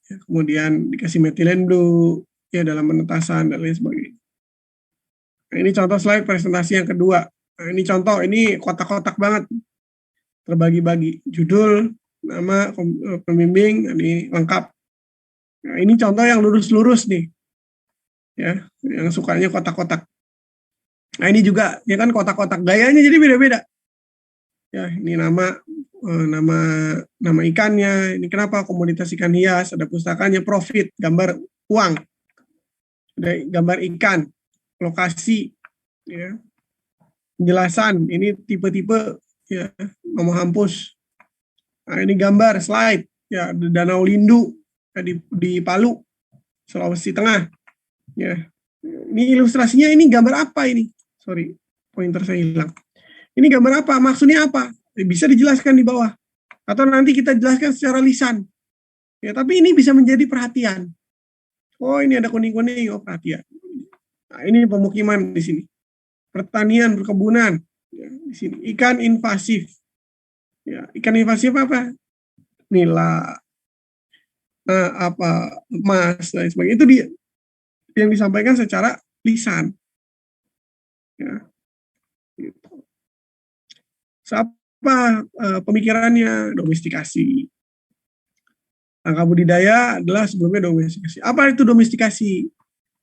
ya, kemudian dikasih metilen blue, ya dalam penetasan dan lain sebagainya. Nah, ini contoh slide presentasi yang kedua. Nah, ini contoh, ini kotak-kotak banget. Terbagi-bagi. Judul, nama, pembimbing, ini lengkap. Nah, ini contoh yang lurus-lurus nih. Ya, yang sukanya kotak-kotak. Nah, ini juga, ya kan kotak-kotak. Gayanya jadi beda-beda. Ya, ini nama ikannya, ini kenapa komoditas ikan hias, ada pustakanya, profit, gambar uang, ada gambar ikan, lokasi, ya, penjelasan, ini tipe-tipe, ya, nomor hampus. Nah, ini gambar slide, ya, Danau Lindu ya, di Palu, Sulawesi Tengah, ya. Ini ilustrasinya, ini gambar apa ini? Sorry, pointer saya hilang. Ini gambar apa? Maksudnya apa? Bisa dijelaskan di bawah. Atau nanti kita jelaskan secara lisan. Ya, tapi ini bisa menjadi perhatian. Oh, ini ada kuning-kuning, oh perhatian. Nah, ini pemukiman di sini. Pertanian, perkebunan, ya, di sini. Ikan invasif. Ya, ikan invasif apa? Nila, emas, dan sebagainya. Itu dia yang disampaikan secara lisan. Ya. Gitu. Apa pemikirannya? Domestikasi. Langkah budidaya adalah sebelumnya domestikasi. Apa itu domestikasi?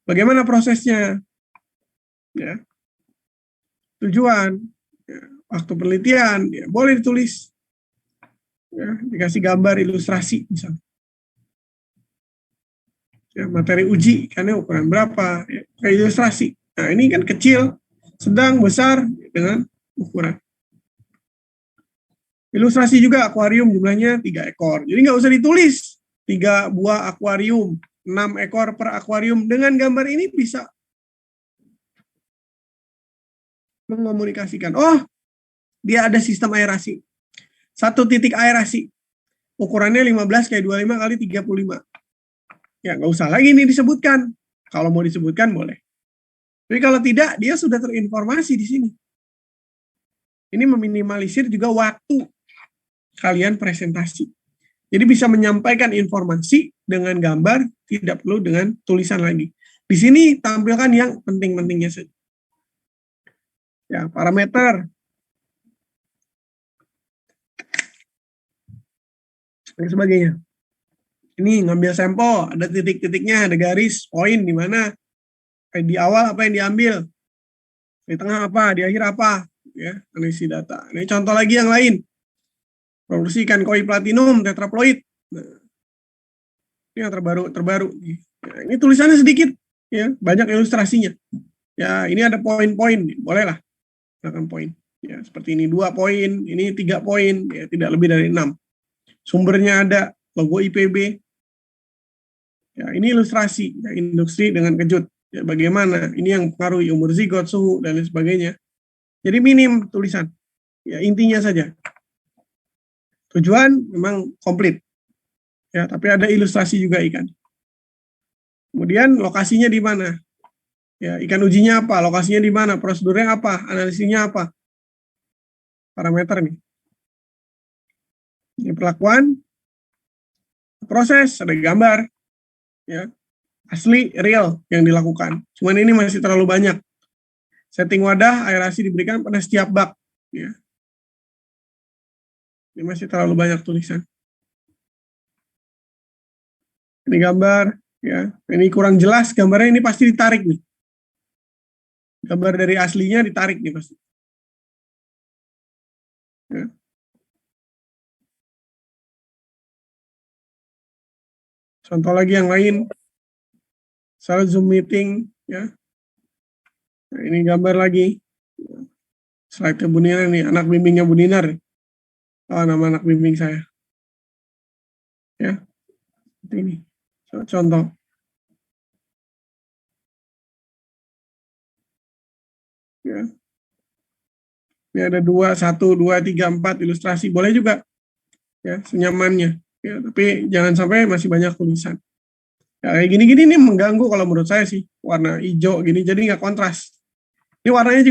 Bagaimana prosesnya? Ya. Tujuan, ya. Waktu penelitian, ya. Boleh ditulis. Ya. Dikasih gambar, ilustrasi misalnya. Ya, materi uji, ikannya ukuran berapa? Ya. Kayak ilustrasi. Nah, ini kan kecil, sedang, besar, dengan ukuran. Ilustrasi juga akuarium jumlahnya 3 ekor. Jadi nggak usah ditulis 3 buah akuarium, 6 ekor per akuarium. Dengan gambar ini bisa mengomunikasikan. Oh, dia ada sistem aerasi. 1 titik aerasi. Ukurannya 15 kali 25 kali 35. Ya, nggak usah lagi ini disebutkan. Kalau mau disebutkan boleh. Tapi kalau tidak, dia sudah terinformasi di sini. Ini meminimalisir juga waktu kalian presentasi. Jadi bisa menyampaikan informasi dengan gambar, tidak perlu dengan tulisan lagi. Di sini tampilkan yang penting-pentingnya saja. Ya, parameter. Dan sebagainya. Ini ngambil sampel, ada titik-titiknya, ada garis, poin di mana. Di awal apa yang diambil, di tengah apa, di akhir apa, ya, analisis data. Ini contoh lagi yang lain. Produksi ikan koi platinum, tetraploid. Nah, ini yang terbaru. Nah, ini tulisannya sedikit, ya, banyak ilustrasinya. Ya, ini ada poin-poin, bolehlah, gunakan poin. Ya, seperti ini 2 poin, ini 3 poin, ya, tidak lebih dari 6. Sumbernya ada, logo IPB. Ya, ini ilustrasi, ya, industri dengan kejut. Ya, bagaimana? Ini yang mempengaruhi umur zigot, suhu, dan lain sebagainya. Jadi minim tulisan. Ya, intinya saja. Tujuan memang komplit. Ya, tapi ada ilustrasi juga ikan. Kemudian lokasinya di mana? Ya, ikan ujinya apa? Lokasinya di mana? Prosedurnya apa? Analisisnya apa? Parameter nih. Ini perlakuan, proses, ada gambar, ya, asli, real yang dilakukan. Cuman ini masih terlalu banyak. Setting wadah, aerasi diberikan pada setiap bak. Ya. Ini masih terlalu banyak tulisan. Ini gambar, ya. Ini kurang jelas, gambarnya ini pasti ditarik nih. Gambar dari aslinya ditarik nih pasti. Ya. Contoh lagi yang lain, misalnya Zoom meeting, ya. Nah, ini gambar lagi. Slide-nya Bu Ninar nih, anak bimbingnya Bu Ninar. Oh, nama anak bimbing saya. Ya, seperti ini. Contoh. Ya. Ini ada 2, 1, 2, 3, 4 ilustrasi. Boleh juga. Ya, senyamannya. Ya, tapi jangan sampai masih banyak tulisan. Ya, kayak gini-gini nih mengganggu kalau menurut saya sih. Warna hijau gini, jadi nggak kontras. Ini warnanya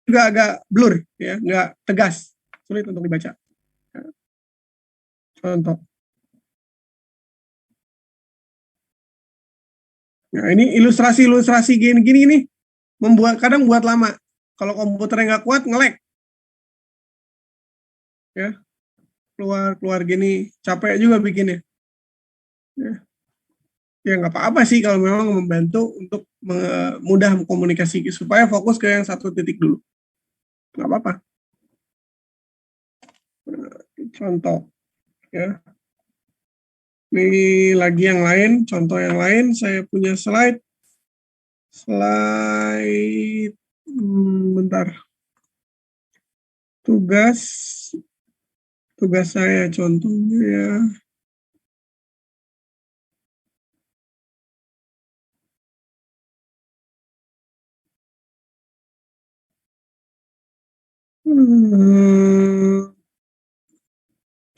juga agak blur, ya, nggak tegas. Sulit untuk dibaca. Ya. Contoh. Nah, ini ilustrasi-ilustrasi gini-gini nih kadang buat lama. Kalau komputernya nggak kuat, nge-lag. Ya, keluar gini, capek juga bikinnya. Ya nggak apa-apa sih kalau memang membantu untuk mudah komunikasi supaya fokus ke yang satu titik dulu. Nggak apa-apa. Contoh, ya. Ini lagi yang lain, contoh yang lain, saya punya slide, bentar. Tugas saya contohnya ya.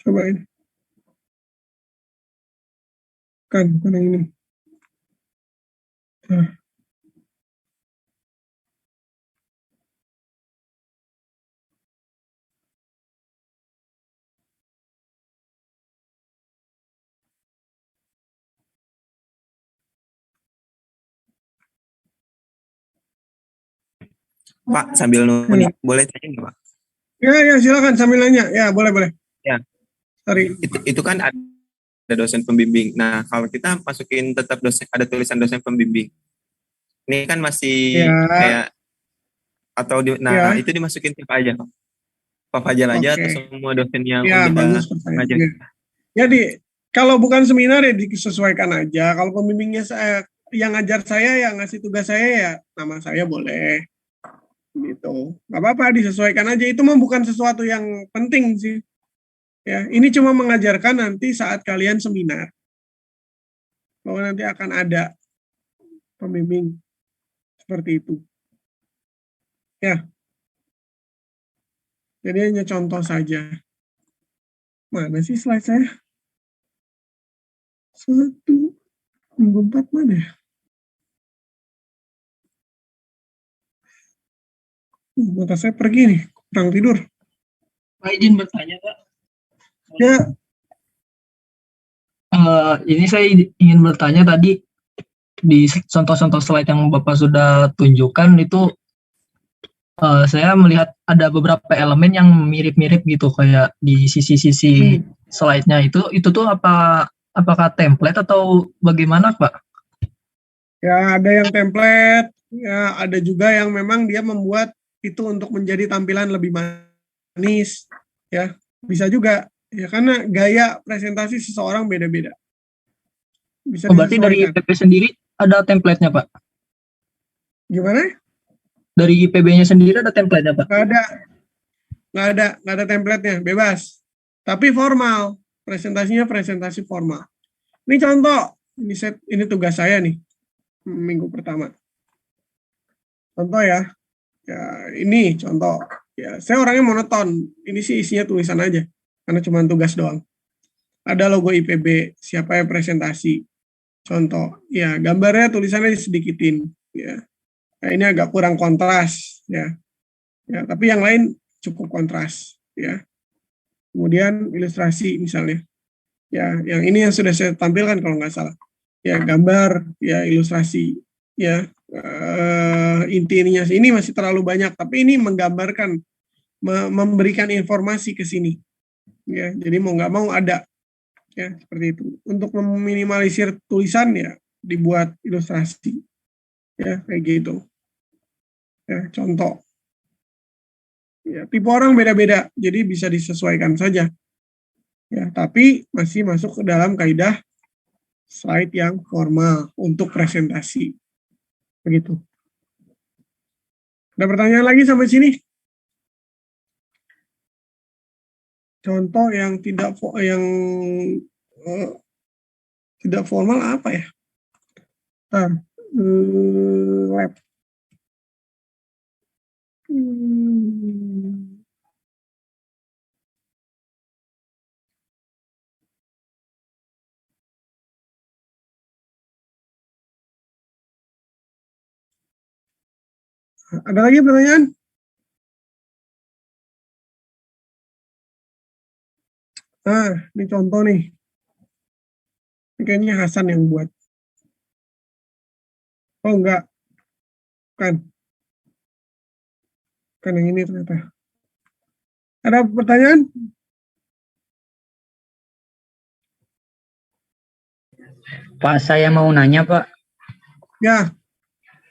Coba ini. Bukan yang ini. Pak, sambil nunggu nih, boleh tanya nggak, Pak? Ya, silakan sambil nanya. Ya, boleh. Ya. Sorry. Itu kan ada dosen pembimbing. Nah, kalau kita masukin tetap ada tulisan dosen pembimbing. Ini kan masih kayak atau itu dimasukin siapa aja, Pak? Pak Fajar aja atau semua dosen yang bagus ngajar? Jadi, kalau bukan seminar ya disesuaikan aja. Kalau pembimbingnya yang ngajar saya, yang ngasih tugas saya ya nama saya boleh. Gitu. Nggak apa-apa, disesuaikan aja. Itu mah bukan sesuatu yang penting sih. Ya, ini cuma mengajarkan nanti saat kalian seminar. Bahwa nanti akan ada pembimbing seperti itu. Ya. Jadi hanya contoh saja. Mana sih slide saya? 1, 4 mana ya? Mata saya pergi nih, kurang tidur. Pak izin bertanya, Pak. Ya. Ini saya ingin bertanya tadi di contoh-contoh slide yang Bapak sudah tunjukkan itu saya melihat ada beberapa elemen yang mirip-mirip gitu kayak di sisi-sisi slide-nya itu tuh apakah template atau bagaimana, Pak? Ya, ada yang template, ya ada juga yang memang dia membuat itu untuk menjadi tampilan lebih manis, ya bisa juga, ya karena gaya presentasi seseorang beda-beda. Berarti dari IPB sendiri ada template-nya, Pak? Gimana? Dari IPB-nya sendiri ada template-nya, Pak? Nggak ada template-nya, bebas. Tapi formal, presentasinya presentasi formal. Ini contoh, ini tugas saya nih, minggu pertama. Contoh ya, ini contoh. Ya, saya orangnya monoton. Ini sih isinya tulisan aja, karena cuma tugas doang. Ada logo IPB, siapa yang presentasi. Contoh, ya gambarnya tulisannya disedikitin. Ya, nah, ini agak kurang kontras. Ya, tapi yang lain cukup kontras. Ya, kemudian ilustrasi misalnya. Ya, yang ini yang sudah saya tampilkan kalau nggak salah. Ya, gambar, ya ilustrasi. Ya, intinya ini masih terlalu banyak, tapi ini menggambarkan, memberikan informasi ke sini. Ya, jadi mau nggak mau ada, ya seperti itu. Untuk meminimalisir tulisan ya dibuat ilustrasi, ya kayak gitu. Ya, contoh. Ya, tipe orang beda-beda, jadi bisa disesuaikan saja. Ya, tapi masih masuk ke dalam kaidah slide yang formal untuk presentasi. Begitu. Ada pertanyaan lagi sampai sini? Contoh yang tidak tidak formal apa ya? Lab. Ada lagi pertanyaan? Nah, ini contoh nih. Ini kayaknya Hasan yang buat. Oh, enggak. Kan yang ini ternyata. Ada pertanyaan? Pak, saya mau nanya, Pak. Ya.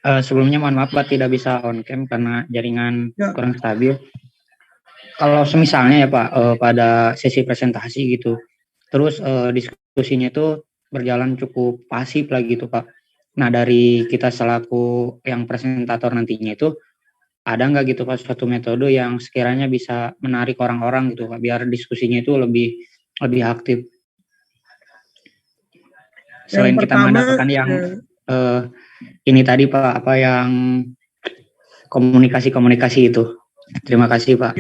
Sebelumnya mohon maaf, Pak, tidak bisa on cam karena jaringan kurang stabil. Kalau semisalnya ya, Pak, pada sesi presentasi gitu, terus diskusinya itu berjalan cukup pasif lah gitu, Pak. Nah, dari kita selaku yang presentator nantinya itu, ada nggak gitu, Pak, suatu metode yang sekiranya bisa menarik orang-orang gitu, Pak, biar diskusinya itu lebih aktif. Selain kita mendapatkan yang ini tadi, Pak, apa yang komunikasi itu. Terima kasih, Pak.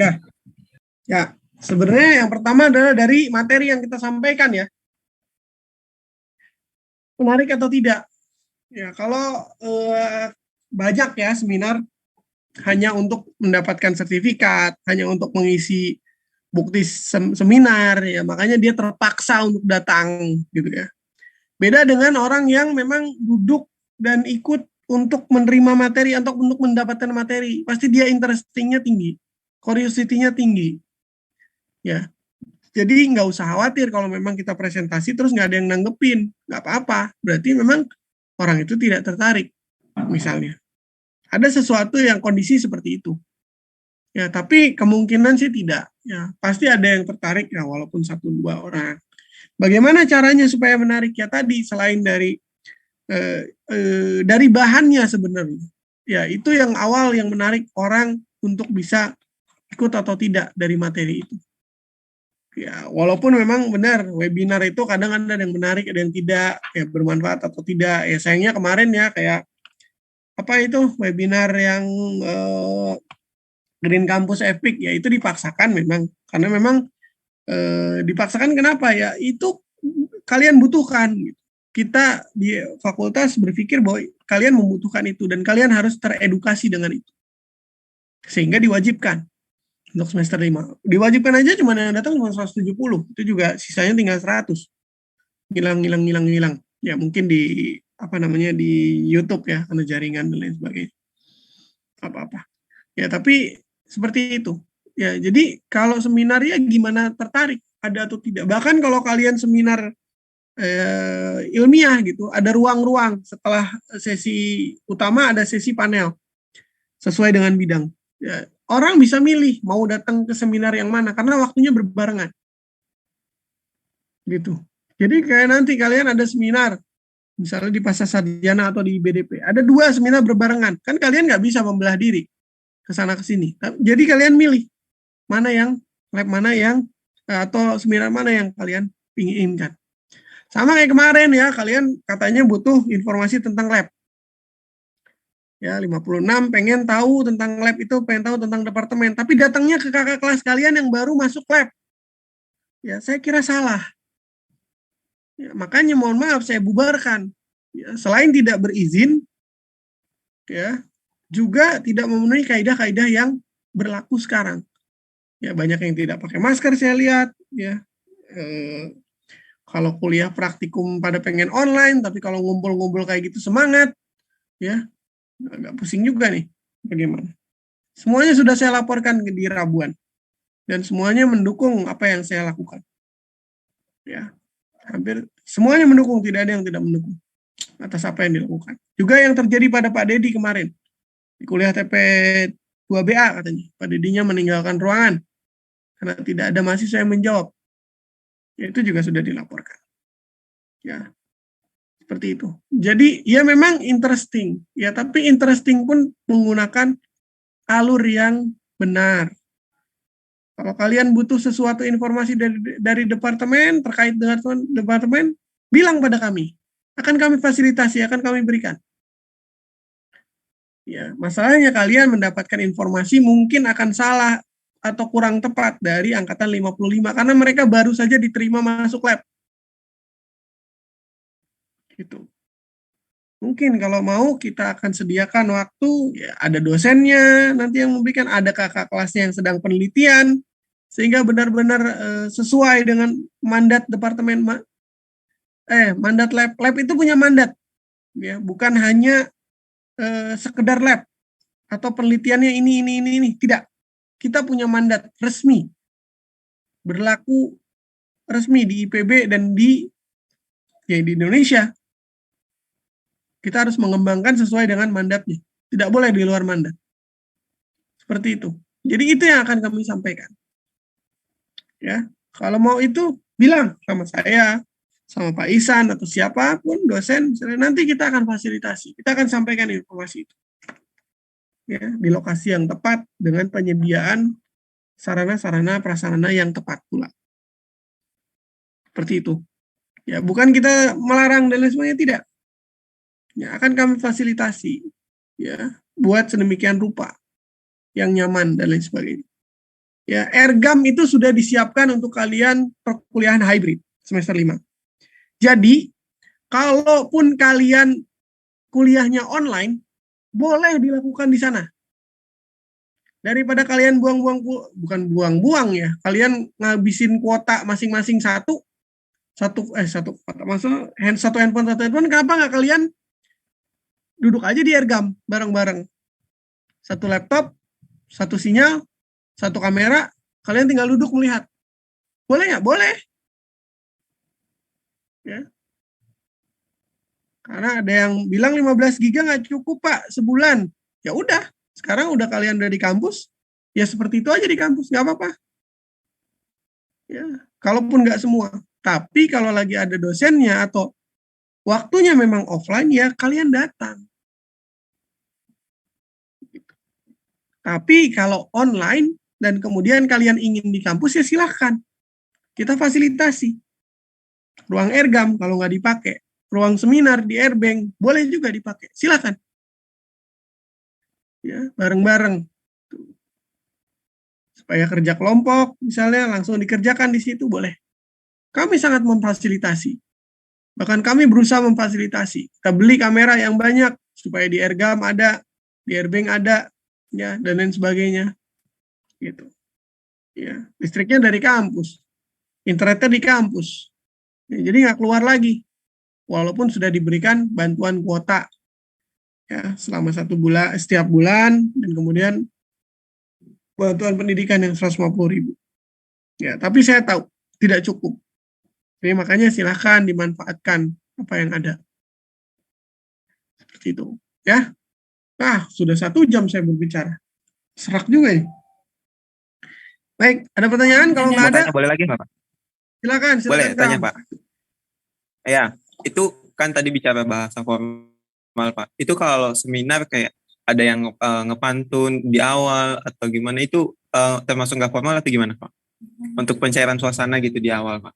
Ya, sebenarnya yang pertama adalah dari materi yang kita sampaikan ya. Menarik atau tidak? Ya, kalau banyak ya seminar hanya untuk mendapatkan sertifikat, hanya untuk mengisi bukti seminar, ya makanya dia terpaksa untuk datang gitu ya. Beda dengan orang yang memang duduk dan ikut untuk menerima materi atau untuk mendapatkan materi, pasti dia interestingnya tinggi, curiosity-nya tinggi. Ya, jadi nggak usah khawatir kalau memang kita presentasi terus nggak ada yang nanggepin, nggak apa-apa. Berarti memang orang itu tidak tertarik, misalnya. Ada sesuatu yang kondisi seperti itu. Ya, tapi kemungkinan sih tidak. Ya, pasti ada yang tertarik ya, walaupun 1-2 orang. Bagaimana caranya supaya menarik? Ya tadi, selain dari bahannya sebenarnya. Ya, itu yang awal yang menarik orang untuk bisa ikut atau tidak dari materi itu. Ya, walaupun memang benar webinar itu kadang ada yang menarik, ada yang tidak, ya bermanfaat atau tidak. Ya sayangnya kemarin ya kayak apa itu webinar yang Green Campus Epic, ya itu dipaksakan memang karena memang dipaksakan kenapa ya, itu kalian butuhkan. Kita di fakultas berpikir bahwa kalian membutuhkan itu dan kalian harus teredukasi dengan itu sehingga diwajibkan untuk semester 5. Diwajibkan aja cuma yang datang cuma 170, itu juga sisanya tinggal 100. Hilang. Ya mungkin di di YouTube ya, karena jaringan dan lain sebagainya. Apa-apa. Ya tapi seperti itu. Ya jadi kalau seminar ya gimana tertarik, ada atau tidak. Bahkan kalau kalian seminar ilmiah gitu, ada ruang-ruang setelah sesi utama ada sesi panel sesuai dengan bidang. Ya, orang bisa milih mau datang ke seminar yang mana karena waktunya berbarengan. Gitu. Jadi kayak nanti kalian ada seminar misalnya di Pasca Sarjana atau di BDP, ada 2 seminar berbarengan. Kan kalian nggak bisa membelah diri ke sana ke sini. Jadi kalian milih mana yang lab mana yang atau seminar mana yang kalian inginkan. Sama kayak kemarin ya, kalian katanya butuh informasi tentang lab. Ya, 56 pengen tahu tentang lab itu, pengen tahu tentang departemen, tapi datangnya ke kakak kelas kalian yang baru masuk lab. Ya, saya kira salah. Ya, makanya mohon maaf saya bubarkan. Ya, selain tidak berizin, ya, juga tidak memenuhi kaidah-kaidah yang berlaku sekarang. Ya, banyak yang tidak pakai masker saya lihat, ya. Kalau kuliah praktikum pada pengen online, tapi kalau ngumpul-ngumpul kayak gitu semangat, ya. Agak pusing juga nih, bagaimana. Semuanya sudah saya laporkan di Rabuan. Dan semuanya mendukung apa yang saya lakukan. Ya, hampir semuanya mendukung, tidak ada yang tidak mendukung atas apa yang dilakukan. Juga yang terjadi pada Pak Dedi kemarin. Di kuliah TP 2BA katanya. Pak Dedinya meninggalkan ruangan. Karena tidak ada mahasiswa yang menjawab. Ya, itu juga sudah dilaporkan. Ya, seperti itu. Jadi ya memang interesting, ya tapi interesting pun menggunakan alur yang benar. Kalau kalian butuh sesuatu informasi dari departemen terkait dengan departemen, bilang pada kami, akan kami fasilitasi, akan kami berikan. Ya, masalahnya kalian mendapatkan informasi mungkin akan salah atau kurang tepat dari angkatan 55 karena mereka baru saja diterima masuk lab. Gitu. Mungkin kalau mau kita akan sediakan waktu, ya ada dosennya nanti yang memberikan, ada kakak kelasnya yang sedang penelitian, sehingga benar-benar sesuai dengan mandat departemen, mandat lab. Lab itu punya mandat, ya bukan hanya sekedar lab atau penelitiannya ini, tidak. Kita punya mandat resmi, berlaku resmi di IPB dan di Indonesia. Kita harus mengembangkan sesuai dengan mandatnya. Tidak boleh di luar mandat. Seperti itu. Jadi itu yang akan kami sampaikan. Ya, kalau mau itu bilang sama saya, sama Pak Ihsan atau siapapun dosen, nanti kita akan fasilitasi. Kita akan sampaikan informasi itu. Ya, di lokasi yang tepat dengan penyediaan sarana-sarana prasarana yang tepat pula. Seperti itu. Ya, bukan kita melarang dan lain sebagainya, tidak. Ya, akan kami fasilitasi, ya, buat sedemikian rupa yang nyaman dan lain sebagainya. Ya, Ergam itu sudah disiapkan untuk kalian perkuliahan hybrid semester 5. Jadi, kalaupun kalian kuliahnya online, boleh dilakukan di sana. Daripada kalian bukan buang-buang ya, kalian ngabisin kuota masing-masing satu kuota, maksudnya satu handphone, kenapa nggak kalian duduk aja di Ergam bareng-bareng. Satu laptop, satu sinyal, satu kamera, kalian tinggal duduk melihat. Boleh nggak? Boleh. Ya. Karena ada yang bilang 15 giga nggak cukup Pak, sebulan. Ya udah, sekarang udah kalian udah di kampus, ya seperti itu aja di kampus, nggak apa-apa. Ya, kalaupun nggak semua. Tapi kalau lagi ada dosennya atau waktunya memang offline, ya kalian datang. Tapi kalau online dan kemudian kalian ingin di kampus, ya silahkan. Kita fasilitasi. Ruang Ergam kalau nggak dipakai. Ruang seminar di Erbank boleh juga dipakai. Silahkan. Ya, bareng-bareng. Supaya kerja kelompok, misalnya langsung dikerjakan di situ, boleh. Kami sangat memfasilitasi. Bahkan kami berusaha memfasilitasi. Kita beli kamera yang banyak, supaya di Ergam ada, di Erbank ada, ya, dan lain sebagainya. Gitu. Ya, listriknya dari kampus. Internetnya di kampus. Ya, jadi nggak keluar lagi. Walaupun sudah diberikan bantuan kuota. Ya, selama 1 bulan, setiap bulan, dan kemudian bantuan pendidikan yang 150.000. Ya, tapi saya tahu tidak cukup. Jadi makanya silahkan dimanfaatkan apa yang ada. Seperti itu. Ya. Sudah 1 jam saya berbicara. Serak juga ya. Baik, ada pertanyaan? Kalau nggak ada, boleh lagi Pak? Silakan. Boleh tanya Pak. Ya, itu kan tadi bicara bahasa formal Pak. Itu kalau seminar kayak ada yang ngepantun di awal atau gimana, itu termasuk nggak formal atau gimana Pak? Untuk pencairan suasana gitu di awal Pak.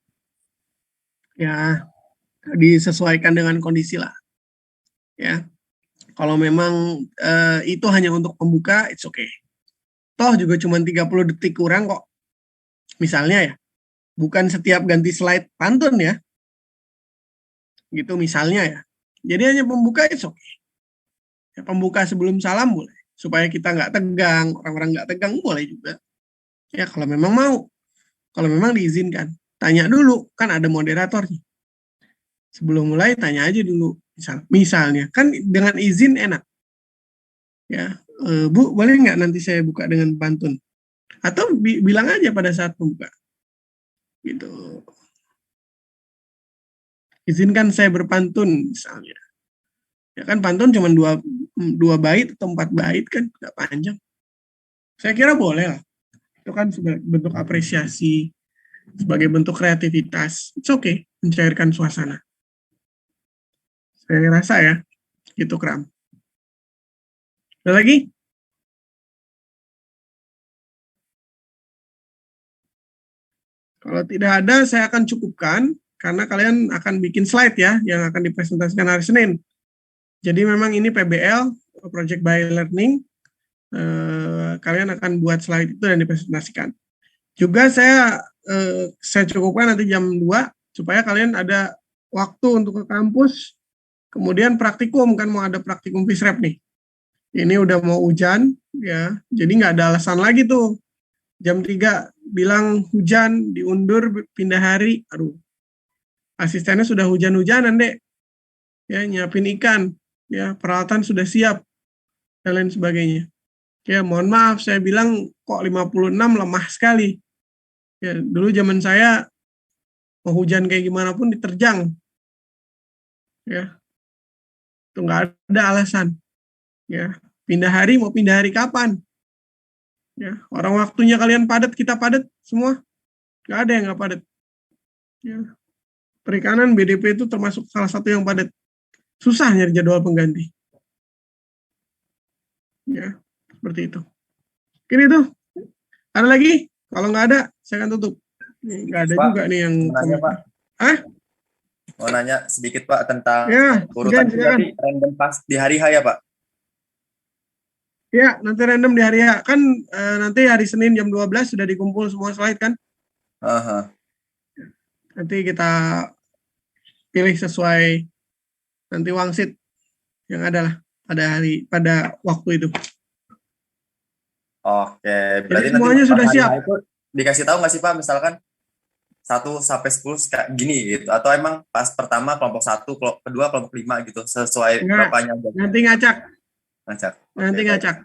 Ya, disesuaikan dengan kondisi lah. Ya. Kalau memang itu hanya untuk pembuka, it's okay. Toh juga cuma 30 detik kurang kok. Misalnya ya, bukan setiap ganti slide pantun ya. Gitu misalnya ya. Jadi hanya pembuka, it's okay. Ya, pembuka sebelum salam boleh. Supaya kita nggak tegang, orang-orang nggak tegang boleh juga. Ya kalau memang mau. Kalau memang diizinkan. Tanya dulu, kan ada moderatornya. Sebelum mulai tanya aja dulu. Misalnya, kan dengan izin enak. Ya, Bu, boleh nggak nanti saya buka dengan pantun? Atau bilang aja pada saat membuka. Gitu. Izinkan saya berpantun, misalnya. Ya kan pantun cuma 2 bait atau 4 bait kan, nggak panjang. Saya kira boleh lah. Itu kan sebagai bentuk apresiasi, sebagai bentuk kreativitas. It's okay, mencairkan suasana. Saya rasa ya, gitu Kram. Ada lagi? Kalau tidak ada, saya akan cukupkan, karena kalian akan bikin slide ya, yang akan dipresentasikan hari Senin. Jadi memang ini PBL, Project by Learning, kalian akan buat slide itu dan dipresentasikan. Juga saya cukupkan nanti jam 2, supaya kalian ada waktu untuk ke kampus. Kemudian praktikum, kan mau ada praktikum FISREP nih. Ini udah mau hujan, ya, jadi nggak ada alasan lagi tuh. Jam 3 bilang hujan, diundur, pindah hari. Aduh, asistennya sudah hujan-hujanan, Dek. Ya, nyiapin ikan, ya, peralatan sudah siap, dan lain sebagainya. Ya, mohon maaf, saya bilang kok 56 lemah sekali. Ya, dulu zaman saya, mau hujan kayak gimana pun diterjang. Ya, itu nggak ada alasan. Ya, pindah hari mau pindah hari kapan? Ya, orang waktunya kalian padat, kita padat semua, nggak ada yang nggak padat. Ya, perikanan BDP itu termasuk salah satu yang padat. Susah nyari jadwal pengganti. Ya, seperti itu. Mungkin itu. Ada lagi? Kalau nggak ada, saya akan tutup. Nggak ada Pak, juga nih yang. Nanya, Pak. Hah? Mau nanya sedikit Pak tentang ya, urutan random pas di hari H ya Pak? Ya, nanti random di hari H. Kan nanti hari Senin jam 12 sudah dikumpul semua slide kan? Nanti kita pilih sesuai nanti wangsit yang ada lah pada waktu itu. Oke, berarti jadi semuanya sudah siap. Itu dikasih tahu nggak sih Pak, misalkan 1 sampai 10 kayak gini gitu, atau emang pas pertama kelompok 1, kelompok kedua, kelompok 5 gitu, sesuai berapanya? Nanti ngacak. Nanti ngacak.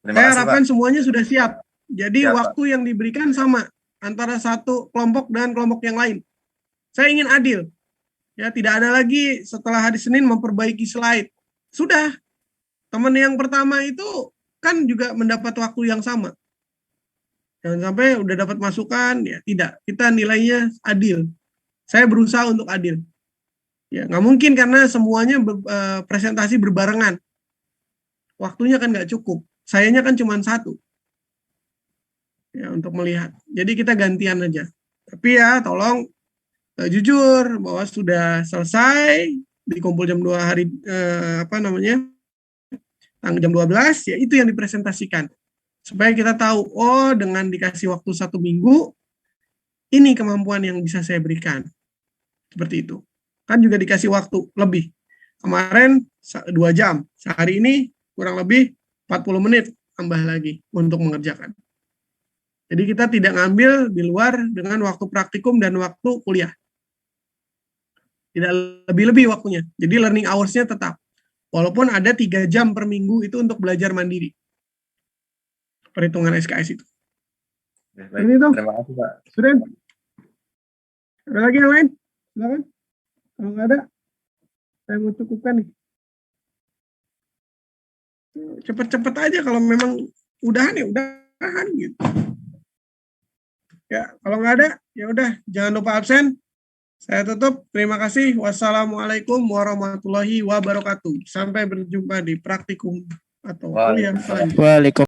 Saya harapkan semuanya sudah siap. Jadi siap, waktu Pak. Yang diberikan sama antara satu kelompok dan kelompok yang lain. Saya ingin adil. Ya, tidak ada lagi setelah hari Senin memperbaiki slide. Sudah. Teman yang pertama itu kan juga mendapat waktu yang sama. Jangan sampai udah dapat masukan, ya tidak. Kita nilainya adil. Saya berusaha untuk adil. Ya, nggak mungkin karena semuanya presentasi berbarengan. Waktunya kan nggak cukup. Sayanya kan cuma 1. Ya, untuk melihat. Jadi kita gantian aja. Tapi ya, tolong jujur bahwa sudah selesai dikumpul jam 2 hari jam 12, ya itu yang dipresentasikan. Supaya kita tahu, oh dengan dikasih waktu 1 minggu, ini kemampuan yang bisa saya berikan. Seperti itu. Kan juga dikasih waktu lebih. Kemarin 2 jam, sehari ini kurang lebih 40 menit tambah lagi untuk mengerjakan. Jadi kita tidak ngambil di luar dengan waktu praktikum dan waktu kuliah. Tidak lebih-lebih waktunya. Jadi learning hours-nya tetap. Walaupun ada 3 jam per minggu itu untuk belajar mandiri. Perhitungan SKS itu. Baik, ini tuh. Terima kasih Pak. Sudah. Ada lagi yang lain? Silakan. Kalau nggak ada, saya mau cukupkan nih. Cepet-cepet aja kalau memang udahan ya udahan gitu. Ya, kalau nggak ada, ya udah jangan lupa absen. Saya tutup. Terima kasih. Wassalamualaikum warahmatullahi wabarakatuh. Sampai berjumpa di praktikum atau kuliah selanjutnya.